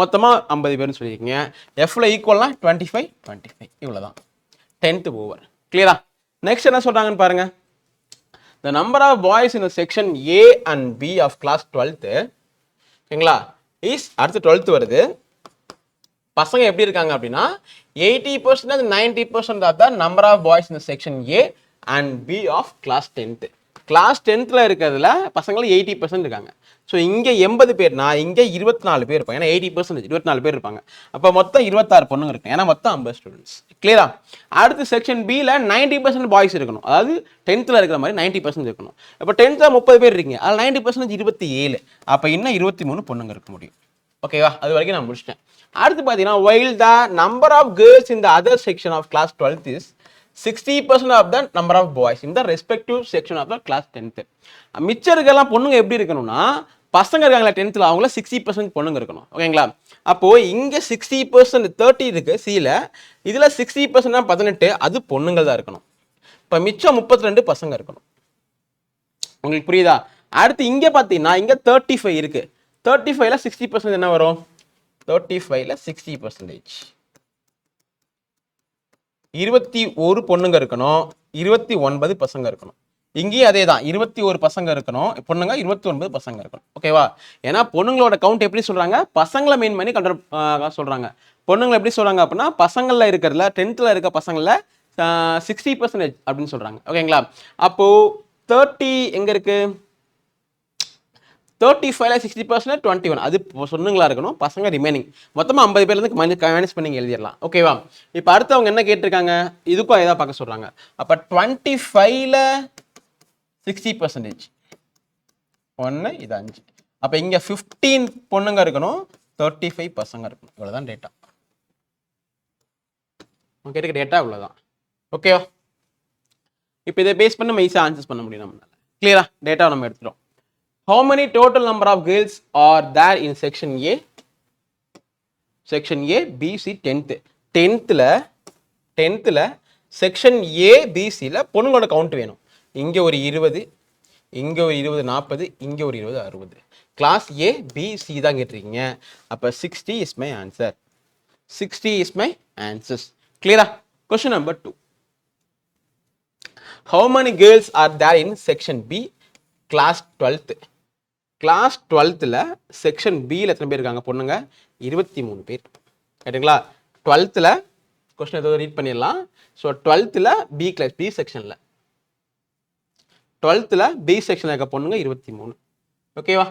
மொத்தமாக 50 பேர்னு சொல்லியிருக்கீங்க. எஃப்ல ஈக்குவல்னா 25 இவ்வளோதான். 10th over. கிளியரா? நெக்ஸ்ட் என்ன சொல்கிறாங்கன்னு பாருங்க. The number of boys in the section A and B of class 12th, ஓகேங்களா, இஸ் அடுத்து 12th வருது. பசங்க எப்படி இருக்காங்க அப்படின்னா 80% 90% of the number of boys இந்த section A and B of class 10th. Class 10th இருக்கிறதுல பசங்களை 80% இருக்காங்க. ஸோ இங்கே 80 பேர்னா இங்கே 24 பேர் இருப்பாங்க. ஏன்னா 80% 24 பேர் இருப்பாங்க. அப்போ மொத்தம் 26 பொண்ணுங்க இருக்கு. ஏன்னா மொத்தம் 50 ஸ்டூடெண்ட்ஸ். கிளியரா? அடுத்து செக்ஷன் பியில் 90% பாய்ஸ் இருக்கணும். அதாவது 10th இருக்கிற மாதிரி 90% இருக்கணும். இப்போ 10th 30 பேர் இருக்கீங்க, அதில் 90% 27. அப்போ இன்னும் 23 பொண்ணுங்க இருக்க முடியும். ஓகேவா? அது வரைக்கும் நான் முடிச்சிட்டேன். அடுத்து பார்த்தீங்கன்னா while the number of girls in the other section of class 12th is 60% of the number of boys in the respective section of the class 10th. மிச்சம் இருக்கலாம் பொண்ணுங்க எப்படி இருக்கணும்னா பசங்க இருக்காங்களா 10th அவங்கள 60% பொண்ணுங்க இருக்கணும். ஓகேங்களா? அப்போ இங்க 60% 30 இருக்கு சில, இதுல 60% 18 அது பொண்ணுங்க தான் இருக்கணும். இப்போ மிச்சம் 32 பசங்க இருக்கணும். உங்களுக்கு புரியுதா? அடுத்து இங்க பார்த்தீங்கன்னா இங்க 35 இருக்கு. 35ல 60% என்ன வரும்? 35ல 60%. 21 பொண்ணுங்க இருக்கணும், 29 பசங்க இருக்கணும். இங்கேயும் அதே தான், 21 பசங்க இருக்கணும், பொண்ணுங்க 29 பசங்க இருக்கணும். ஓகேவா? ஏன்னா பொண்ணுங்களோட கவுண்ட் எப்படி சொல்றாங்க? பசங்களை மெயின் பண்ணி சொல்றாங்க. பொண்ணுங்களை எப்படி சொல்றாங்க அப்படின்னா பசங்கள்ல இருக்கிறதுல 10th இருக்க பசங்கள 60% அப்படின்னு சொல்றாங்க. ஓகேங்களா? அப்போ 30 எங்க இருக்கு? 35ல 60% 21 அது சொன்னுங்களா இருக்கணும், பசங்க ரிமைனிங். மொத்தமாக 50 பேர்லேருந்து மைனஸ் பண்ணி எழுதிடலாம். ஓகேவா? இப்போ அடுத்து அவங்க என்ன கேட்டிருக்காங்க? இதுக்கும் ஏதாவது பார்க்க சொல்கிறாங்க. அப்போ 25ல 60%, 1 இது 5. அப்போ இங்கே 15 பொண்ணுங்க இருக்கணும், 35 பசங்க இருக்கணும். இவ்வளோதான் டேட்டா. கேட்டுக்க டேட்டா இவ்வளோதான். ஓகேவா? இப்போ இதை பேஸ் பண்ணி நம்ம ஈஸியாக ஆன்சர்ஸ் பண்ண முடியும் நம்மளால. கிளியரா? டேட்டா நம்ம எடுத்துட்டோம். How many total number of girls are there in section A? Section A, B, C, 10th. 10th section A, B, C ல பொண்ணுங்களோட கவுண்ட் வேணும். இங்க ஒரு 20, இங்க ஒரு 20 40, இங்க ஒரு 20 60. கிளாஸ் A, B, C தான் கேட்டிருக்கீங்க. அப்ப 60 is my answer. 60 is my answers. Clear? Question number 2. How many girls are there in section B, class 12th? Class 12th section பியில் எத்தனை பேர் இருக்காங்க பொண்ணுங்க? 23 பேர். கேட்டுங்களா? 12th கொஸ்டின் ஏதோ ரீட் பண்ணிடலாம். So 12th B class B செக்ஷனில் 12th பி செக்ஷனில் இருக்க பொண்ணுங்க 23. ஓகேவா?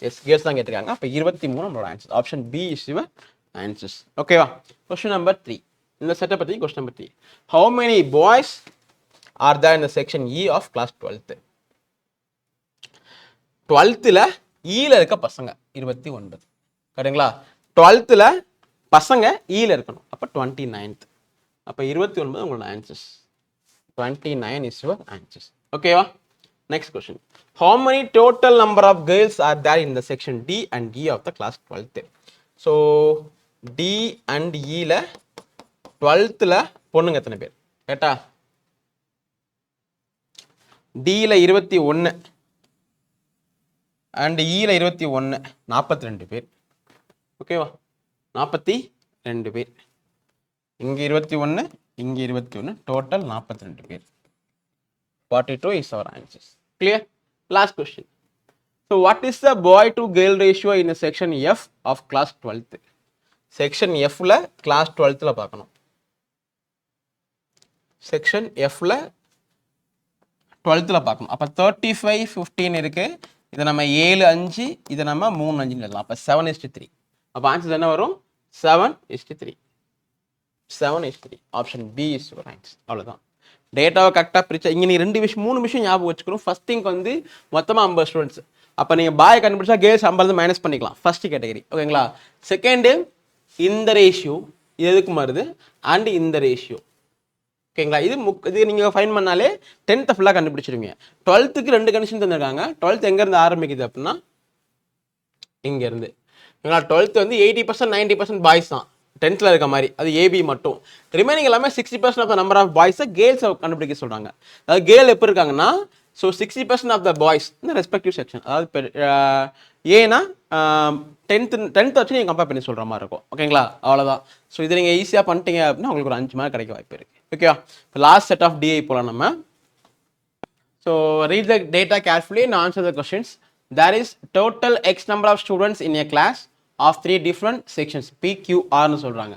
எஸ், கேர்ள்ஸ் தான் கேட்டிருக்காங்க. அப்போ 23 நம்மளோட ஆன்சர். Option B is your answers. ஓகேவா? Question number 3. இந்த செட்டை பற்றி question number 3. How many boys are there in the section E of class 12th? 12th ஈல இருக்க பசங்க 29. கரெக்டுங்களா? 12th பசங்க ஈல இருக்கணும். அப்போ 29th. அப்போ 29 உங்களோட ஆன்சர்ஸ். 29 is your answers. ஓகேவா? Next question. How many total number of girls are there in the section D and E of the class 12th? So D and E ல 12th பொண்ணுங்க எத்தனை பேர்? கேட்டா D ல 21 and E ல 21, 42 பேர். ஓகேவா? 42 பேர். இங்க 21, இங்க 21, டோட்டல் 42 பேர். 42 is our answers. Clear? Last question. So what is the boy to girl ratio in the section F of class 12th? Section F ல class 12th ல பார்க்கணும். Section F ல 12th ல பார்க்கணும். அப்ப 35 15 இருக்கு. இதை நம்ம 7 5, இதை நம்ம 3 5 எழுதலாம். அப்ப 7:3. அப்ப ஆன்சர் என்ன வரும்? 7:3. 7:3. Option B is your answer. அவ்வளவுதான். டேட்டாவை கரெக்டாக பிரிச்சா இங்கே நீ 3 விஷயம் ஞாபகம் வச்சுக்கணும். ஃபர்ஸ்ட் திங் வந்து மொத்தமாக 50 ஸ்டூடெண்ட்ஸ். அப்போ நீங்கள் பாய் கண்டுபிடிச்சா கேர்ள்ஸ் 50 மைனஸ் பண்ணிக்கலாம். First category. ஓகேங்களா? செகண்டு இந்த ரேஷியோ இது எதுக்கு வருது அண்ட் இந்த ரேஷியோ. ஓகேங்களா? இது நீங்கள் ஃபைன் பண்ணாலே 10th ஃபுல்லாக கண்டுபிடிச்சிருவீங்க. 12th 2 கண்டிஷன் தந்திருக்காங்க. 12th எங்கேருந்து ஆரம்பிக்குது அப்படின்னா இங்கேருந்து. ஓகேங்களா? 12th வந்து 80% 90% பாய்ஸ் தான் 10th இருக்க மாதிரி. அது ஏபி மட்டும். ரிமைனிங் எல்லாமே 60% ஆஃப் த நம்பர் ஆஃப் பாய்ஸை கேர்ள்ஸை கண்டுபிடிக்க சொல்கிறாங்க. அதாவது கேர்ள் எப்போ இருக்காங்கன்னா, ஸோ 60% ஆஃப் த பாய்ஸ் இந்த ரெஸ்பெக்டிவ் செக்ஷன். அதாவது ஏன்னா 10th வச்சு நீங்கள் கம்பேர் பண்ணி சொல்கிற மாதிரி இருக்கும். ஓகேங்களா? அவ்வளோதான். ஸோ இதை நீங்கள் ஈஸியாக பண்ணிட்டீங்க அப்படின்னா உங்களுக்கு ஒரு 5 மார்க் கிடைக்க வாய்ப்பு இருக்குது. ஓகேவா? இப்போ லாஸ்ட் செட் ஆஃப் டிஐ போகலாம் நம்ம. So read the data carefully and answer the questions. There is total X number of students in a class of 3 different sections PQR னு சொல்றாங்க.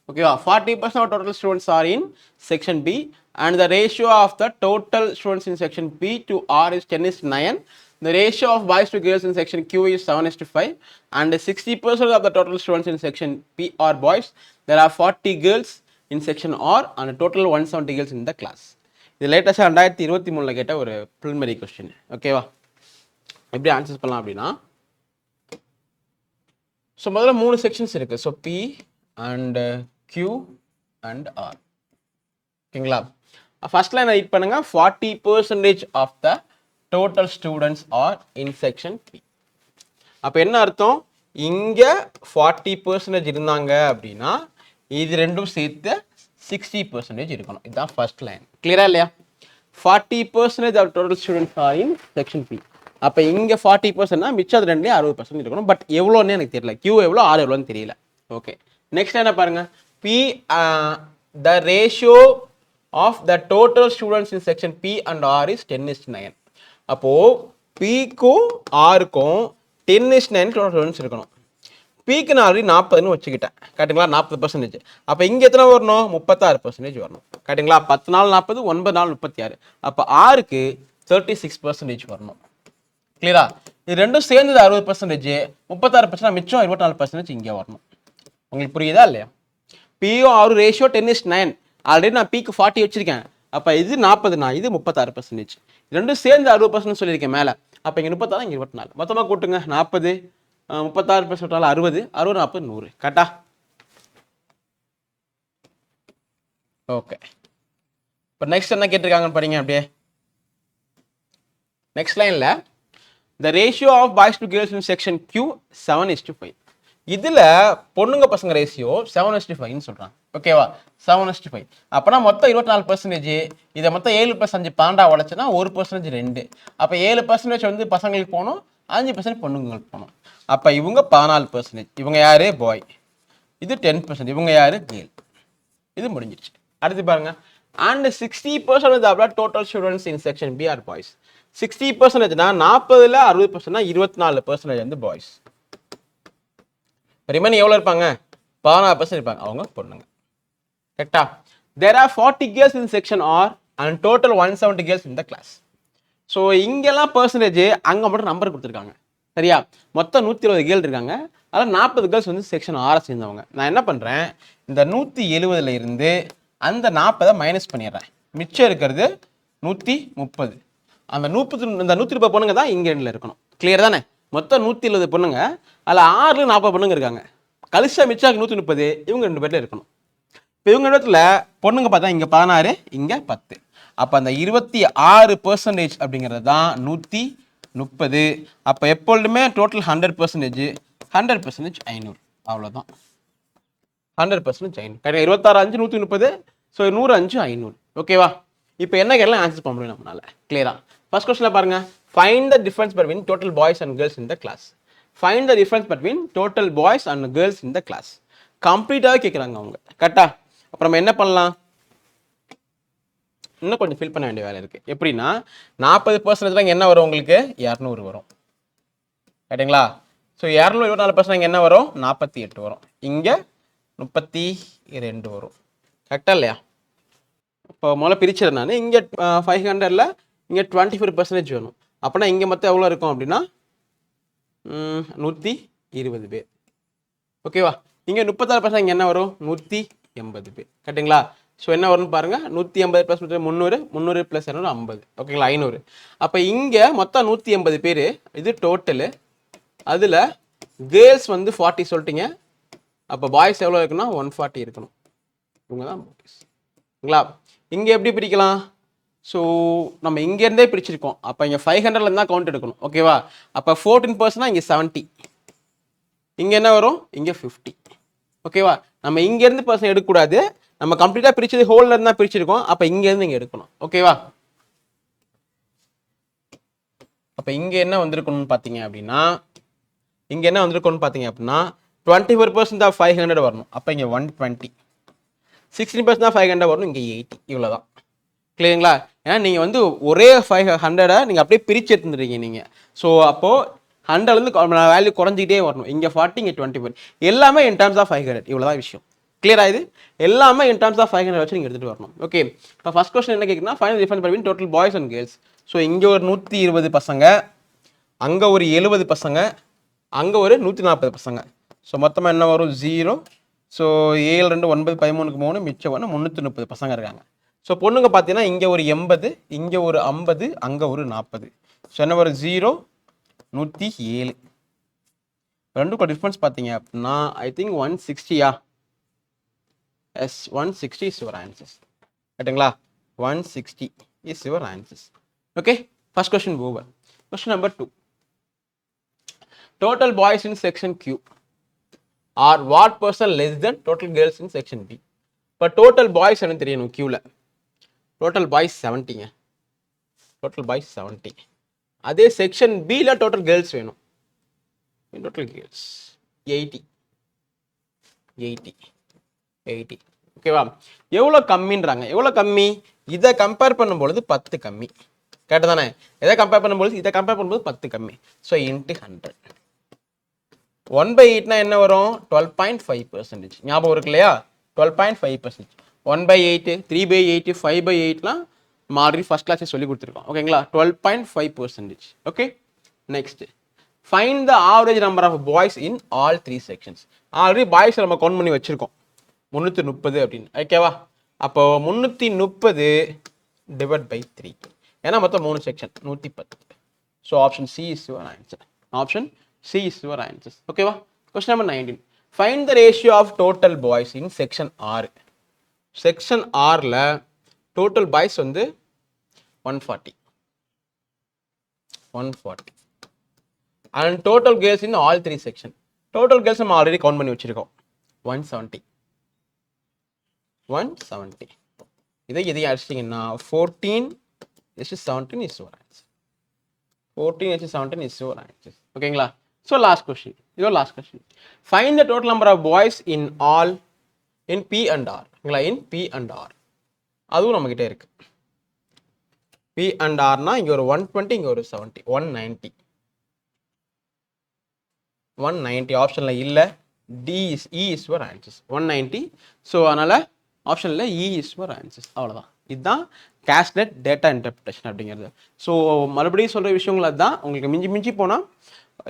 ஓகேவா? 40% of total students are in section B and the ratio of the total students in section B to R is 10:9. The ratio of boys to girls in section Q is 7:5 and 60% of the total students in section P are boys. There are 40 girls in section R and a total 170 girls in the class. இது லேட்டஸ்டாக 2023 கேட்ட ஒரு ப்ரிலிமினரி கொஸ்டின். ஓகேவா? எப்படி ஆன்சர்ஸ் பண்ணலாம் அப்படின்னா, ஸோ முதல்ல 3 செக்ஷன்ஸ் இருக்கு. So P and Q and R. ஓகேங்களா? ஃபர்ஸ்ட் லைன் ரீட் பண்ணுங்க. 40% of the total students are in section P. அப்போ என்ன அர்த்தம்? இங்க 40% இருந்தாங்க அப்படின்னா இது ரெண்டும் சேர்த்து 60% இருக்கணும். இதுதான் ஃபர்ஸ்ட் லைன். கிளியரா இல்லையா? 40% of total students are in section P. அப்போ இங்கே 40%னா மிச்சம் 2லேயே 60% இருக்கணும். பட் எவ்வளோன்னு எனக்கு தெரியல. கியூ எவ்வளோ, ஆர் எவ்வளோன்னு தெரியல. ஓகே, நெக்ஸ்ட் என்ன பாருங்க. P the ratio of the total students in section P and R is 10:9. அப்போது பிக்கும் ஆருக்கும் 10:9 டோட்டல் ஸ்டூடெண்ட்ஸ் இருக்கணும். பிக்கு நான் ஆல்ரெடி 40ன்னு வச்சுக்கிட்டேன். கரெக்டுங்களா? 40%. அப்போ இங்கே எத்தனை வரணும்? 36% வரணும். கரெக்டுங்களா? 10 நாள் 40, 9 நாள் 36. அப்போ ஆருக்கு 36% வரணும். கிளியரா? இது ரெண்டும் சேர்ந்தது 60%, 36% மிச்சம் 24% இங்கே வரணும். உங்களுக்கு புரியுதா இல்லையா? பியும் ஆறு ரேஷியோ 10:9. ஆல்ரெடி நான் பிக்கு 40 வச்சிருக்கேன். அப்போ இது 40னா இது 36%. ரெண்டும் சேர்ந்து 60% சொல்லியிருக்கேன் மேலே. அப்போ இங்கே 36, இங்கே 24. மொத்தமாக கூட்டுங்க. 40 36% 60, 60 40 100. கரெக்டா? ஓகே. இப்போ நெக்ஸ்ட் என்ன கேட்டிருக்காங்கன்னு படிங்க அப்படியே. நெக்ஸ்ட் லைனில் the ratio of boys to girls in section Q 7:5. இதில் பொண்ணுங்க பசங்க ரேஷியோ 7:5 சொல்கிறாங்க. ஓகேவா? 7:5. அப்போனா மொத்தம் 24%. இதை மொத்தம் 7+5 12 உடச்சுன்னா 1% 2. அப்போ 7% வந்து பசங்களுக்கு போகணும், 5% பொண்ணுங்களுக்கு போகணும். அப்போ இவங்க 14%. இவங்க யாரு? பாய். இது 10%. இவங்க யாரு? கேர்ள். இது முடிஞ்சிருச்சு. அடுத்து பாருங்க. and 60% of the total students in section B are boys. 60% 40ல் 60% 24% வந்து பாய்ஸ். ரிமைனிங் எவ்வளோ இருப்பாங்க? 16% இருப்பாங்க, அவங்க பொண்ணுங்க. கரெக்டா? There are 40 girls in section R and total 170 girls in the class. So இங்கெல்லாம் பர்சன்டேஜ், அங்கே மட்டும் நம்பர் கொடுத்துருக்காங்க. சரியா? மொத்தம் 120 கேர்ள் இருக்காங்க. அதில் 40 கேர்ள்ஸ் வந்து செக்ஷன் ஆரை சேர்ந்தவங்க. நான் என்ன பண்ணுறேன், இந்த 170 இருந்து அந்த 40 மைனஸ் பண்ணிடுறேன். மிச்சம் இருக்கிறது 130. அந்த 130 பொண்ணுங்க தான் இங்கே ரெண்டில் இருக்கணும். கிளியர் தானே? மொத்தம் 170 பொண்ணுங்க, அதில் 6 40 பொண்ணுங்க இருக்காங்க. கழிச்சா மிச்சம் 130, இவங்க 2 பேர்ல இருக்கணும். இப்போ இவங்க இடத்துல பொண்ணுங்க பார்த்தா இங்கே 16, இங்கே 10. அப்போ அந்த 26% அப்படிங்கிறது தான் 130. அப்போ எப்பொழுதுமே டோட்டல் 100%, 100% 500. அவ்வளோதான், 100% 500. கரெக்டாக? 26 5 130. ஸோ 100 5 500. ஓகேவா? இப்போ என்ன கேட்கலாம் ஆன்சர் பண்ண முடியும் நம்மளால. கிளியரா? ஃபர்ஸ்ட் கொஸ்டினில் பாருங்க, find the difference between total boys and girls in the class. Find the difference between total boys and girls in the class. கம்ப்ளீட்டாக கேட்குறாங்க அவங்க. கரெக்டா? அப்புறம் நம்ம என்ன பண்ணலாம், இன்னும் கொஞ்சம் ஃபில் பண்ண வேண்டிய வேலை இருக்குது. எப்படின்னா 40% என்ன வரும் உங்களுக்கு, 200 வரும். கரெக்டுங்களா? ஸோ 224% என்ன வரும், 48 வரும். இங்கே 32 வரும். கரெக்டா இல்லையா? இப்போ முதல்ல பிரிச்சிடறேன் நான். இங்கே 500ல் இங்கே 24% வேணும். அப்படின்னா இங்கே மொத்தம் எவ்வளோ இருக்கும் அப்படின்னா 120 பேர். ஓகேவா? இங்கே 36% இங்கே என்ன வரும், 180 பேர். கரெக்டுங்களா? ஸோ என்ன வரும்னு பாருங்கள், 180 ப்ளஸ் 300, 300 ப்ளஸ் 250. ஓகேங்களா? 500. அப்போ இங்கே மொத்தம் 180 பேர், இது டோட்டலு. அதில் கேர்ள்ஸ் வந்து 40 சொல்லிட்டீங்க. அப்போ பாய்ஸ் எவ்வளோ இருக்குன்னா 140 இருக்கணும். இவங்க தான் பாய்ஸ்ங்களா? இங்கே எப்படி பிரிக்கலாம், ஸோ நம்ம இங்கேருந்தே பிரிச்சிருக்கோம். அப்போ இங்கே 500லேருந்து தான் கவுண்ட் எடுக்கணும். ஓகேவா? அப்போ 14% இங்கே 70. இங்கே என்ன வரும், இங்கே 50. ஓகேவா? நம்ம இங்கேருந்து பர்சன் எடுக்கக்கூடாது, நம்ம கம்ப்ளீட்டாக பிரிச்சது ஹோல்ல இருந்தா பிரிச்சிருக்கோம். அப்போ இங்கேருந்து இங்கே எடுக்கணும். ஓகேவா? அப்போ இங்கே என்ன வந்திருக்கணும்னு பார்த்தீங்க அப்படின்னா, இங்கே என்ன வந்திருக்கணும்னு பார்த்தீங்க அப்படின்னா 24% ஆஃப் 500 வரணும். அப்போ இங்கே 120. 16% தான் 500 வரணும். இங்கே 80. இவ்வளோ தான். கிளியருங்களா? ஏன்னா நீங்கள் வந்து ஒரே 500 நீங்கள் அப்படியே பிரித்து எடுத்துருக்கீங்க நீங்கள். ஸோ அப்போது 100லேருந்து வேல்யூ குறைஞ்சிக்கிட்டே வரணும். இங்கே 40, இங்கே 24. எல்லாமே இன் டர்ம்ஸ் ஆஃப் 500. இவ்வளோ தான் விஷயம். கிளியர் ஆகுது? எல்லாமே இன் டர்ம்ஸ் ஆஃப் 500 வச்சு நீங்கள் எடுத்துகிட்டு வரணும். ஓகே, இப்போ ஃபர்ஸ்ட் கொஸ்டின் என்ன கேட்குன்னா, final difference between total boys and girls. So இங்கே ஒரு 120 பசங்க, அங்கே ஒரு 70 பசங்க, அங்கே ஒரு 140 பசங்க. ஸோ மொத்தமாக என்ன வரும், 0. ஸோ 7 2 9 13க்கு 3 மிச்சம் 330 பசங்க இருக்காங்க. ஸோ பொண்ணுங்க பார்த்தீங்கன்னா இங்கே ஒரு 80, இங்கே ஒரு 50, அங்கே ஒரு 40. ஸோ என்ன வரும், 0 107. ரெண்டுக்கும் டிஃபரன்ஸ் பார்த்தீங்க அப்படின்னா I think 160. Yes, 160 is your answers. Right? 160 is your answers. Okay, first question over. Question number 2. Total boys in section Q are what percent less than total girls in section B? But total boys என்ன தெரியணும் Qல. Total boys 70. Total boys 70. அதே section Bல total girls வேணும். Total girls 80. 80. ஓகேவா? எவ்வளோ கம்மின்றாங்க, எவ்வளோ கம்மி, இதை கம்பேர் பண்ணும்பொழுது 10 கம்மி. கரெக்டு தானே? எதை கம்பேர் பண்ணும்போது, இதை கம்பேர் பண்ணும்போது 10 கம்மி. So into 100. 1/8 என்ன வரும், 12.5%. ஞாபகம் இருக்கு இல்லையா? 12.5%. 1/8, 3/8, 5/8லாம் நம்ம ஆல்ரெடி ஃபர்ஸ்ட் கிளாஸே சொல்லி கொடுத்துருக்கோம். ஓகேங்களா? 12.5%. Okay, next find the average number of boys in all 3 sections. Already boys நம்ம கவுண்ட் பண்ணி வச்சிருக்கோம் 330 அப்படின்னு. ஓகேவா? அப்போ 330 டிவைட் பை 3. ஏன்னா மொத்தம் 3 section 110. So option C is your answer. Option C is your answer. ஓகேவா? Question number 19. Find the ratio of total boys in section R. Section ஆரில் டோட்டல் பாய்ஸ் வந்து 140 and total girls in all 3 section. Total girls நம்ம ஆல்ரெடி கவுண்ட் பண்ணி வச்சிருக்கோம் 170. இதையும் அடிச்சிட்டிங்கன்னா 14:17 is your answer. 14:17 is your answer. ஓகேங்களா? ஸோ லாஸ்ட் கொஸ்டின், இதோ last question. Find the total number of boys in all in P and R. ஓகேங்களா? இன் பி அண்ட் ஆர் அதுவும் நம்மகிட்ட இருக்கு. பி அண்ட் ஆர்னா இங்கே ஒரு 120, இங்கே ஒரு 70, 190. ஆப்ஷனில் இல்லை. E is for answers 190. So அதனால் ஆப்ஷனில் E is for answers. அவ்வளோதான். இதுதான் கேஷ்நெட் டேட்டா இன்டர்பிரேஷன் அப்படிங்கிறது. ஸோ மறுபடியும் சொல்கிற விஷயங்கள் அதுதான். உங்களுக்கு மிஞ்சி போனால்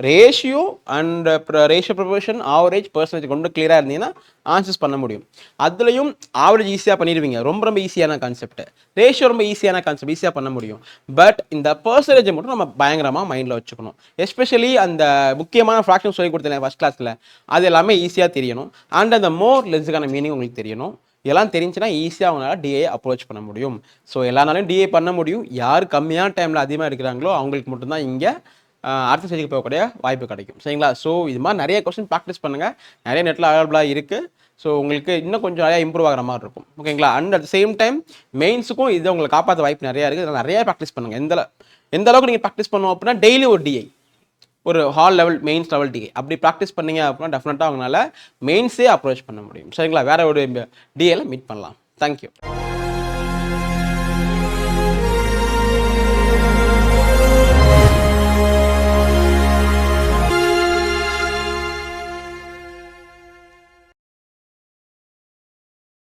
ratio and ratio proportion average percentage கொண்டு கிளியராக இருந்தீங்கன்னா ஆன்சர்ஸ் பண்ண முடியும். அதுலேயும் ஆவரேஜ் ஈஸியாக பண்ணிடுவீங்க, ரொம்ப ஈஸியான கான்செப்ட். ரேஷியோ ரொம்ப ஈஸியான கான்செப்ட், ஈஸியாக பண்ண முடியும். பட் இந்த பர்சன்டேஜை மட்டும் நம்ம பயங்கரமாக மைண்டில் வச்சுக்கணும். எஸ்பெஷலி அந்த முக்கியமான ஃப்ராக்ஷன் சொல்லி கொடுத்தேன் ஃபஸ்ட் கிளாஸில், அது எல்லாமே ஈஸியாக தெரியணும். அண்ட் அந்த மோர் லெஸ்ஸுக்கான மீனிங் உங்களுக்கு தெரியணும். இதெல்லாம் தெரிஞ்சுன்னா ஈஸியாக அவங்களால டிஏ அப்ரோச் பண்ண முடியும். ஸோ எல்லானாலையும் டிஏ பண்ண முடியும். யார் கம்மியான டைமில் அதிகமாக இருக்கிறாங்களோ அவங்களுக்கு மட்டும்தான் இங்கே அடுத்த ஸ்டேஜுக்கு போகக்கூடிய வாய்ப்பு கிடைக்கும். சரிங்களா? ஸோ இது மாதிரி நிறைய கொஸ்டின் ப்ராக்டிஸ் பண்ணுங்கள். நிறைய நெட்டில் அவைலபிளாக இருக்குது. ஸோ உங்களுக்கு இன்னும் கொஞ்சம் நிறையா இம்ப்ரூவ் ஆகிற மாதிரி இருக்கும். ஓகேங்களா? அண்ட் அட் சேம் டைம் மெயின்ஸுக்கும் இது உங்களை காப்பாற்ற வாய்ப்பு நிறையா இருக்குது. அதனால் நிறையா ப்ராக்டிஸ் பண்ணுங்கள். எந்த அளவுக்கு நீங்கள் ப்ராக்டிஸ் பண்ணுவோம் அப்படின்னா டெய்லி ஒரு டிஐ, ஒரு ஹால் லெவல் மெயின்ஸ் லெவல் டிஐ அப்படி ப்ராக்டிஸ் பண்ணீங்க அப்படின்னா டெஃபினட்டாக அவங்களால மெயின்ஸே அப்ரோச் பண்ண முடியும். சரிங்களா? வேறு ஒரு டிஏல மீட் பண்ணலாம். தேங்க்யூ.